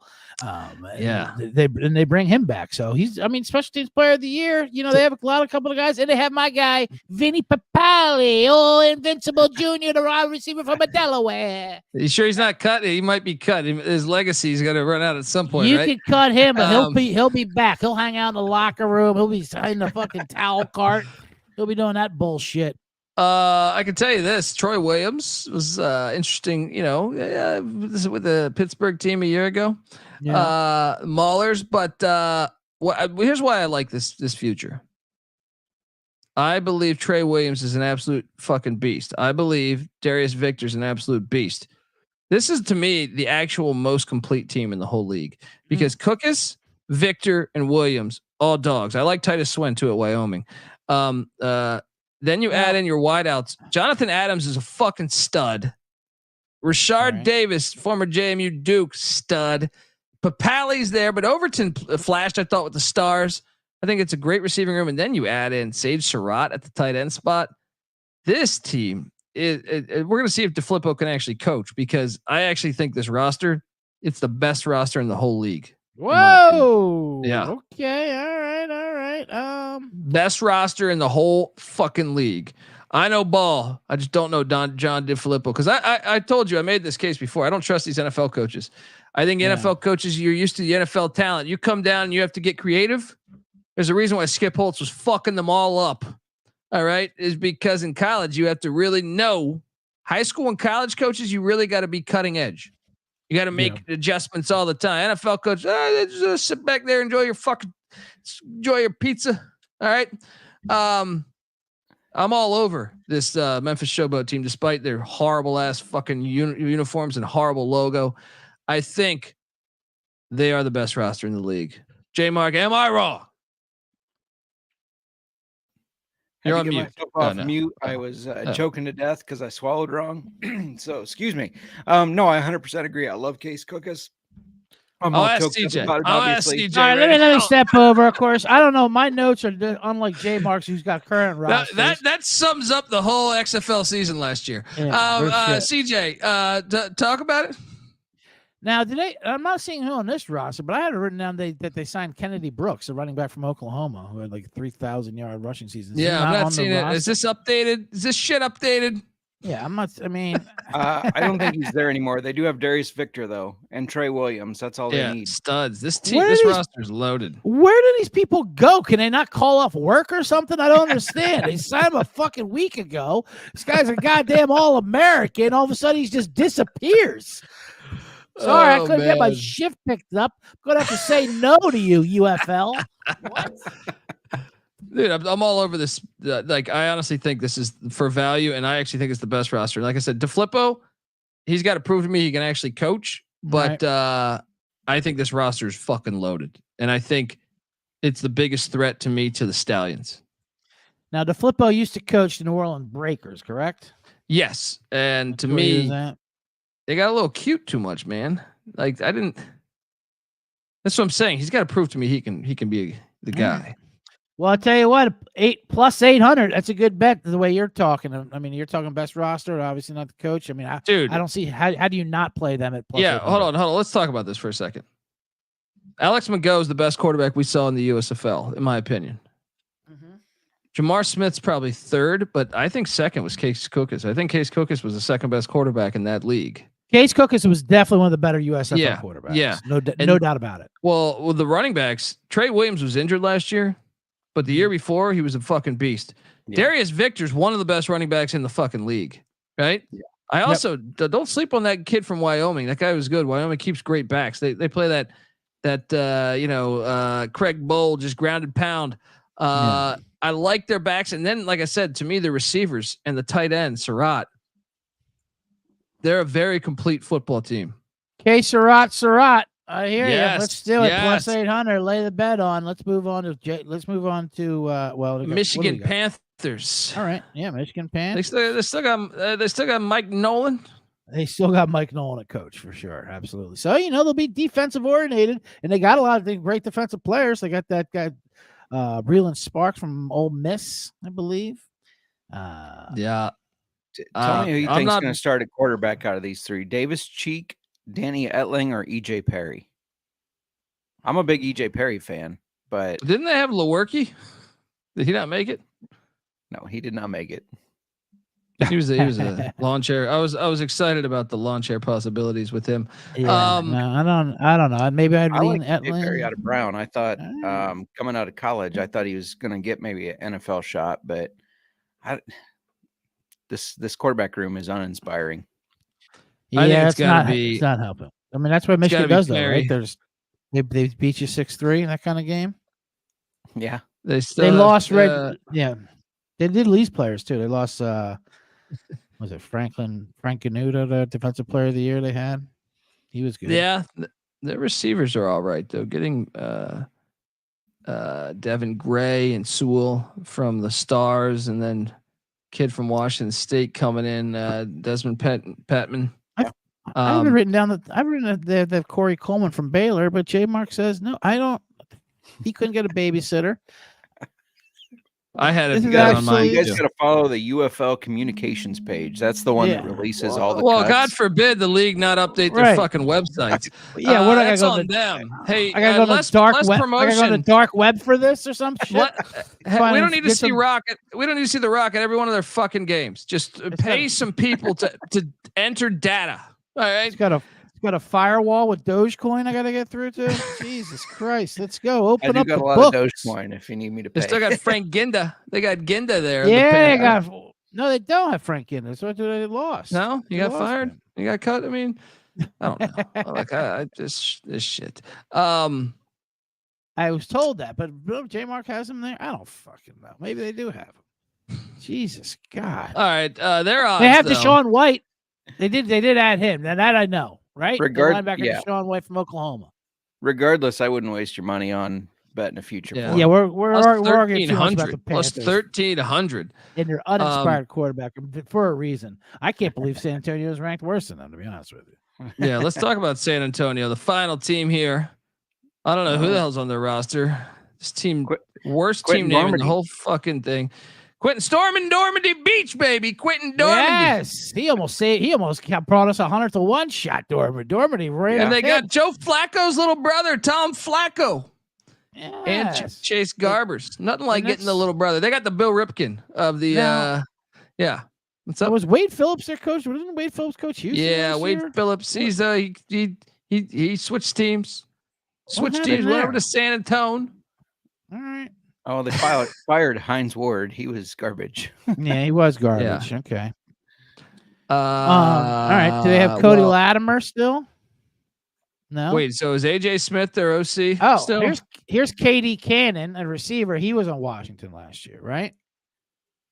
They bring him back, so he's Special Teams Player of the Year. You know, they have a couple of guys, and they have my guy Vinny Papali. Invincible Junior, the wide receiver from Delaware. You sure he's not cut? He might be cut. His legacy's going to run out at some point. You right? can cut him, but he'll be back. He'll hang out in the locker room. He'll be in the fucking towel cart. He'll be doing that bullshit. I can tell you this: Troy Williams was interesting. You know, this is with the Pittsburgh team a year ago. Yeah. Maulers, but here's why I like this future. I believe Trey Williams is an absolute fucking beast. I believe Darius Victor's an absolute beast. This is, to me, the actual most complete team in the whole league because Cookus, Victor, and Williams, all dogs. I like Titus Swen too at Wyoming. Then you add in your wideouts. Jonathan Adams is a fucking stud. Rashard Davis, former JMU Duke, stud. Papali's there, but Overton flashed, I thought, with the Stars. I think it's a great receiving room. And then you add in Sage Surratt at the tight end spot. This team, we're going to see if DeFilippo can actually coach, because I actually think this roster, it's the best roster in the whole league. Whoa. Yeah. Okay. All right. Best roster in the whole fucking league. I know ball. I just don't know John DeFilippo because I told you I made this case before. I don't trust these NFL coaches. I think NFL coaches, you're used to the NFL talent. You come down and you have to get creative. There's a reason why Skip Holtz was fucking them all up. All right, is because in college you have to really know. High school and college coaches, you really got to be cutting edge. You got to make adjustments all the time. NFL coach, just sit back there, enjoy your pizza. All right. I'm all over this Memphis Showboat team, despite their horrible ass fucking uniforms and horrible logo. I think they are the best roster in the league. J Mark, am I wrong? You're on mute. Mute. I was choking to death because I swallowed wrong. So excuse me. No, I 100% agree. I love Case Cookus. I'll ask CJ. All right, let me step over. Of course, I don't know. My notes are unlike J Marks, who's got current rosters. That sums up the whole XFL season last year. CJ, talk about it. Now, I'm not seeing who on this roster, but I had it written down that they signed Kennedy Brooks, a running back from Oklahoma, who had like 3,000-yard rushing season. Yeah, I'm not seeing it. Is this updated? Is this shit updated? Yeah, I'm not. I mean, I don't think he's there anymore. They do have Darius Victor though, and Trey Williams. That's all they need. Studs. This roster is loaded. Where do these people go? Can they not call off work or something? I don't understand. They signed him a fucking week ago. This guy's a goddamn All-American. All of a sudden, he just disappears. Sorry, I couldn't get my shift picked up. I'm gonna have to say no to you, UFL. What? Dude, I'm all over this. I honestly think this is for value, and I actually think it's the best roster. Like I said, DeFilippo, he's got to prove to me he can actually coach. But I think this roster is fucking loaded, and I think it's the biggest threat to me to the Stallions. Now, DeFilippo used to coach the New Orleans Breakers, correct? Yes, and to me, they got a little cute too much, man. Like I didn't. That's what I'm saying. He's got to prove to me he can be the guy. Well, I'll tell you what, 800+800. That's a good bet. The way you're talking, I mean, you're talking best roster, obviously not the coach. I mean, I don't see how do you not play them at plus? Yeah, 800? hold on. Let's talk about this for a second. Alex McGough is the best quarterback we saw in the USFL, in my opinion. Mm-hmm. Jamar Smith's probably third, but I think second was Case Cookus. I think Case Cookus was the second best quarterback in that league. Case Cookus was definitely one of the better USFL quarterbacks. Yeah, no doubt about it. Well, with the running backs, Trey Williams was injured last year. But the year before, he was a fucking beast. Yeah. Darius Victor's one of the best running backs in the fucking league, right? Yeah. I also don't sleep on that kid from Wyoming. That guy was good. Wyoming keeps great backs. They play that Craig Bowl just grounded pound. I like their backs, and then like I said, to me, the receivers and the tight end Surratt. They're a very complete football team. Okay, Surratt. I hear you. Let's do it. Plus 800. Lay the bet on. Let's move on to Michigan Panthers. All right. Yeah, Michigan Panthers. They still got Mike Nolan. They still got Mike Nolan at coach for sure. Absolutely. So they'll be defensive oriented, and they got a lot of great defensive players. They got that guy, Breland Sparks from Ole Miss, I believe. Tell me who you think is going to start at quarterback out of these three: Davis Cheek, Danny Etling, or EJ Perry. I'm a big EJ Perry fan, but didn't they have Lewerke? Did he not make it? No, he did not make it. He was a lawn chair. I was excited about the lawn chair possibilities with him. Yeah, no, I don't know. Maybe I'd lean Etling. Perry out of Brown. I thought coming out of college, I thought he was going to get maybe an NFL shot, but this quarterback room is uninspiring. I think it's not helping. I mean, that's what Michigan does, though, right? They beat you 6-3 in that kind of game. Yeah, they lost. They did lose players too. They lost. Was it Frank Ganuta, the defensive player of the year they had? He was good. Yeah, the receivers are all right though. Getting Devin Gray and Sewell from the Stars, and then kid from Washington State coming in, Desmond Patman. I haven't written down that Corey Coleman from Baylor, but J Mark says no. I don't. He couldn't get a babysitter. I had This it is good on mine. You guys too. got to follow the UFL communications page. That's the one that releases all the Well, cuts. God forbid the league not update their fucking websites. Yeah, we're not that's gonna go on them. Hey, I gotta go to less dark web. promotion. I gotta go to dark web for this or some shit. We don't need to see Rocket. We don't need to see the Rocket every one of their fucking games. Just pay some people to enter data. All right. It's got a firewall with Dogecoin I gotta get through to. Jesus Christ, let's go. Open up got the a lot books. of Dogecoin if you need me to pay. They still got Frank Ginda. They got Ginda there. Yeah, no, they don't have Frank in this. What they lost? No, you got fired. Him. You got cut. I mean, I don't know. Like I just this shit. I was told that, but J Mark has him there. I don't fucking know. Maybe they do have him. Jesus God. All right, they're odds. They have though. Deshaun White. They did add him. Now that I know, right? The linebacker Deshaun White from Oklahoma. Regardless, I wouldn't waste your money on betting a future. Yeah, yeah, we're arguing too much about the plus Panthers. 1,300. And their uninspired quarterback for a reason. I can't believe San Antonio is ranked worse than them, to be honest with you. Yeah, let's talk about San Antonio, the final team here. I don't know who the hell's on their roster. This team, worst team name in the whole fucking thing. Quentin Stormin' Normandy Beach, baby. Quentin Normandy. Yes, he almost brought us 100 to 1 shot. Normandy ran. And they got Joe Flacco's little brother, Tom Flacco. Yes. And Chase Garbers. Nothing like getting the little brother. They got the Bill Ripken of the yeah. What's up? Was Wade Phillips their coach? Wasn't Wade Phillips coach Houston? Yeah, Wade Phillips. He's he switched teams. Went over to San Antonio. All right. Oh, they fired Hines Ward. He was garbage. Yeah, he was garbage. Yeah. Okay. All right. Do they have Cody Latimer still? No. Wait, so is AJ Smith their OC? Oh, still? here's KD Cannon, a receiver. He was on Washington last year, right?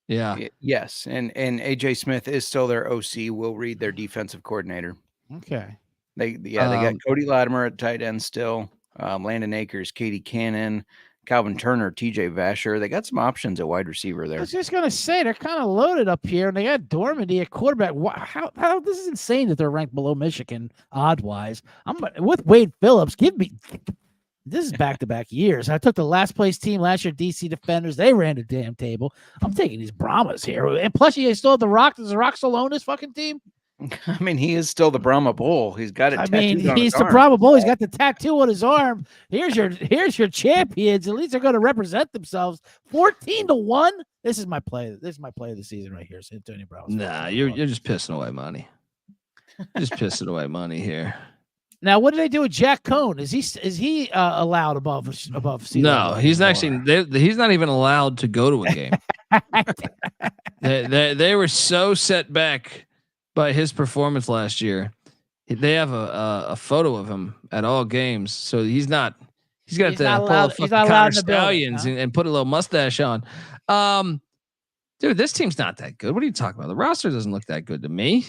Yeah. Yes, and AJ Smith is still their OC. Will Reed, their defensive coordinator. Okay. They got Cody Latimer at tight end still. Landon Akers, Katie Cannon, Calvin Turner, TJ Vasher. They got some options at wide receiver there. I was just gonna say they're kind of loaded up here, and they got Dormady at quarterback. How this is insane that they're ranked below Michigan odd wise. I'm with Wade Phillips. This is back-to-back years. I took the last place team last year, DC Defenders. They ran the damn table. I'm taking these Brahmas here, and plus you still have the Rock. Does the Rock still own this fucking team? I mean, he is still the Brahma Bull. He's got it. He's the Brahma Bull. He's got the tattoo on his arm. Here's your champions. At least they're going to represent themselves. 14-1. This is my play. This is my play of the season right here. San Antonio Browns. Nah, you're just pissing away money. Just pissing away money here. Now, what do they do with Jack Cohn? Is he allowed above sea level? No, he's actually he's not even allowed to go to a game. they were so set back by his performance last year. They have a photo of him at all games, so he's got to pull a fucking Connor Stallions and put a little mustache on. Dude, this team's not that good. What are you talking about? The roster doesn't look that good to me.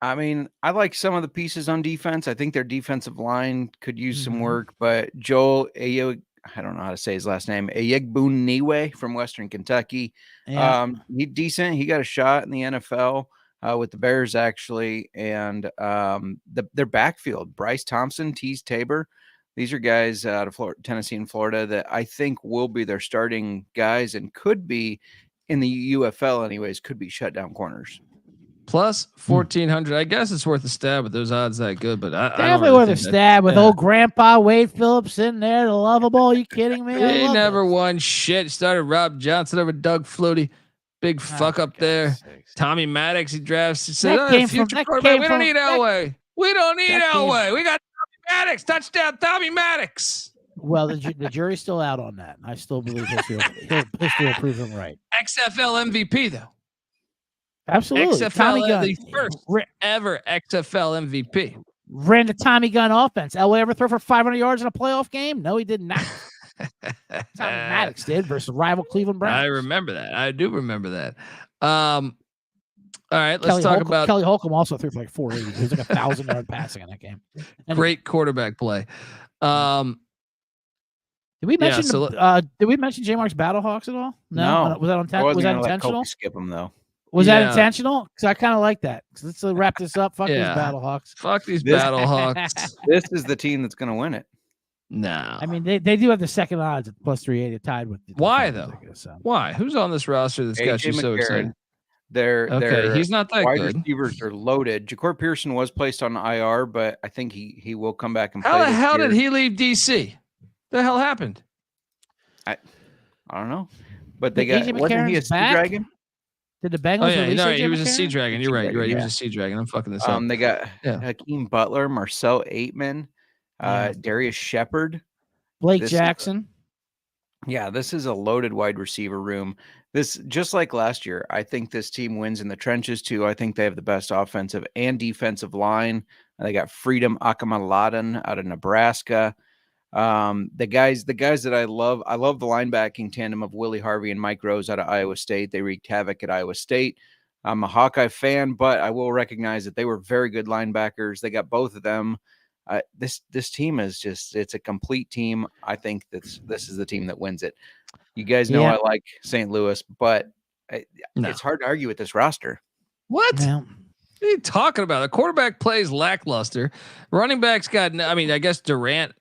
I mean, I like some of the pieces on defense. I think their defensive line could use some work, but Joel I don't know how to say his last name, Ayegbuniwe from Western Kentucky. Yeah. He's decent. He got a shot in the NFL. With the Bears, actually, and their backfield, Bryce Thompson, Tease Tabor. These are guys out of Tennessee and Florida that I think will be their starting guys and could be in the UFL anyways, could be shutdown corners. Plus 1,400. I guess it's worth a stab with those odds that good, but I definitely worth a stab with old Grandpa Wade Phillips in there, the lovable. Are you kidding me? He never won shit. Started Rob Johnson over Doug Flutie. Big fuck up there. Tommy Maddox, he drafts. He said, future quarterback. We don't need Elway. We don't need Elway. We got Tommy Maddox. Touchdown, Tommy Maddox. Well, the jury's still out on that. I still believe history will prove him right. XFL MVP, though. Absolutely. XFL, Tommy Gunn. the first ever XFL MVP. Ran the Tommy Gunn offense. Elway ever throw for 500 yards in a playoff game? No, he did not. Tommy Maddox did versus rival Cleveland Browns. I remember that. I do remember that. All right, let's talk about Kelly Holcomb also threw for like 480. He was like 1,000-yard passing in that game. And great quarterback play. Did we mention J Mark's Battlehawks at all? No. Was that intentional? Skip him though. Was that intentional? Because I kind of like that. Let's wrap this up. Fuck these Battlehawks. Fuck these Battlehawks. This is the team that's going to win it. No. I mean, they do have the second odds at plus 380 tied with. Why Falcons, though? I guess, so. Why? Who's on this roster that's got you so excited? Their he's not that wide good. receivers are loaded. Ja'Cory Pearson was placed on IR, but I think he will come back and play. How the this hell year. did he leave DC? The hell happened? I don't know. But they got wasn't he a Sea Dragon? Did the Bengals release AJ he was a McCarron? Sea Dragon. You're right. He Yeah. was a Sea Dragon. I'm fucking this up. They got Hakeem Butler, Marcel Aitman, Darius Shepard, Blake Jackson. Yeah, this is a loaded wide receiver room. This, just like last year, I think this team wins in the trenches too. I think they have the best offensive and defensive line. They got Freedom Akamaladan out of Nebraska. The guys that I love the linebacking tandem of Willie Harvey and Mike Rose out of Iowa State. They wreaked havoc at Iowa State. I'm a Hawkeye fan, but I will recognize that they were very good linebackers. They got both of them. This team is it's a complete team. I think this is the team that wins it. You guys know I like St. Louis, but it's hard to argue with this roster. What? No. What are you talking about? The quarterback plays lackluster. Running backs got. I mean, I guess Durant.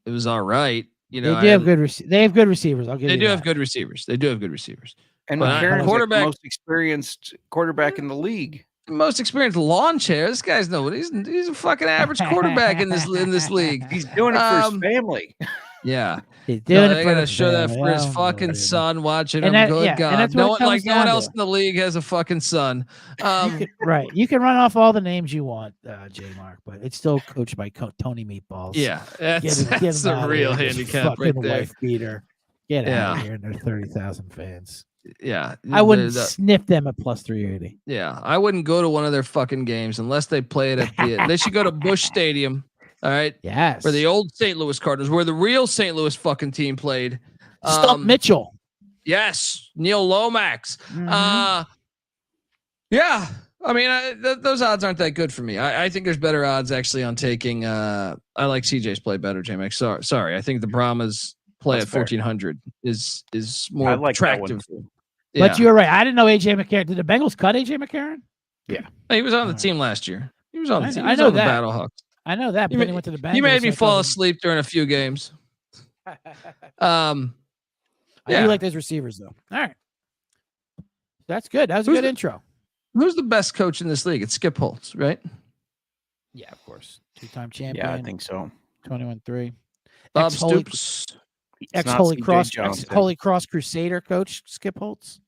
It was all right. You know, they have good receivers. I'll give they you do that. have good receivers. They do have good receivers. And quarterback, most experienced quarterback in the league. Most experienced lawn chair. This guy's he's a fucking average quarterback in this league. He's doing it for his family. Yeah. He's doing it for gotta show that for his fucking son watching him. God. No one else in the league has a fucking son. Right. You can run off all the names you want, J Mark, but it's still coached by Tony Meatballs. Yeah. That's the real handicap right there. Wife beater. Get out of here and their 30,000 fans. Yeah. I wouldn't sniff them at plus 380. Yeah. I wouldn't go to one of their fucking games unless they play it at the they should go to Busch Stadium. All right. Yes. For the old St. Louis Cardinals, where the real St. Louis fucking team played. Stump Mitchell. Yes. Neil Lomax. Mm-hmm. Yeah. I mean, those odds aren't that good for me. I think there's better odds actually on taking. I like CJ's play better, J-Max. Sorry. I think the Brahmas play at 1,400 is more attractive. Yeah. But you're right. I didn't know AJ McCarron. Did the Bengals cut AJ McCarron? Yeah. He was on the team last year. He was on the team. I know that. The Battlehawks. I know that, but then he went to the Bengals. He made me fall asleep during a few games. I do like those receivers, though. All right. That's good. That was a good intro. Who's the best coach in this league? It's Skip Holtz, right? Yeah, of course. 2-time champion. Yeah, I think so. 21-3. Bob Stoops. Ex-Holy Cross Crusader coach, Skip Holtz.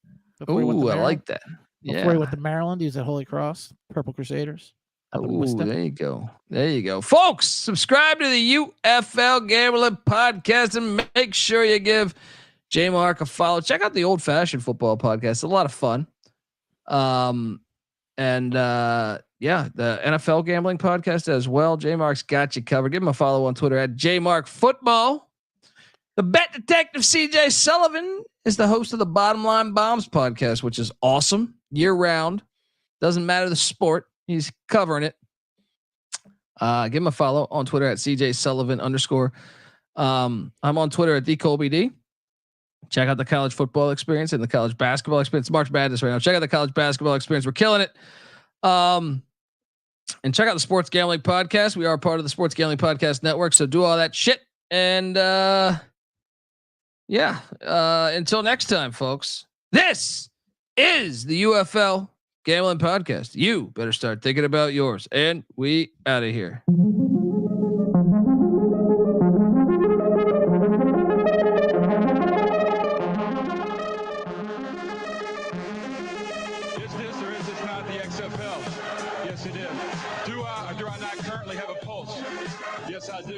Ooh, I like that. Before he went to Maryland, he was at Holy Cross, Purple Crusaders. Oh, there you go. There you go. Folks, subscribe to the UFL Gambling Podcast and make sure you give J Mark a follow. Check out the Old Fashioned Football Podcast. It's a lot of fun. The NFL Gambling Podcast as well. J Mark's got you covered. Give him a follow on Twitter at JMarkFootball. The Bet Detective CJ Sullivan is the host of the Bottom Line Bombs podcast, which is awesome year round. Doesn't matter the sport. He's covering it. Give him a follow on Twitter at CJ Sullivan _. I'm on Twitter at DColbyD. Check out the college football experience and the college basketball experience. March Madness right now. Check out the college basketball experience. We're killing it. And check out the Sports Gambling Podcast. We are part of the Sports Gambling Podcast Network. So do all that shit. And until next time, folks, this is the UFL Gambling Podcast. You better start thinking about yours. And we out of here. Is this or is this not the XFL? Yes, it is. Do I or do I not currently have a pulse? Yes, I do.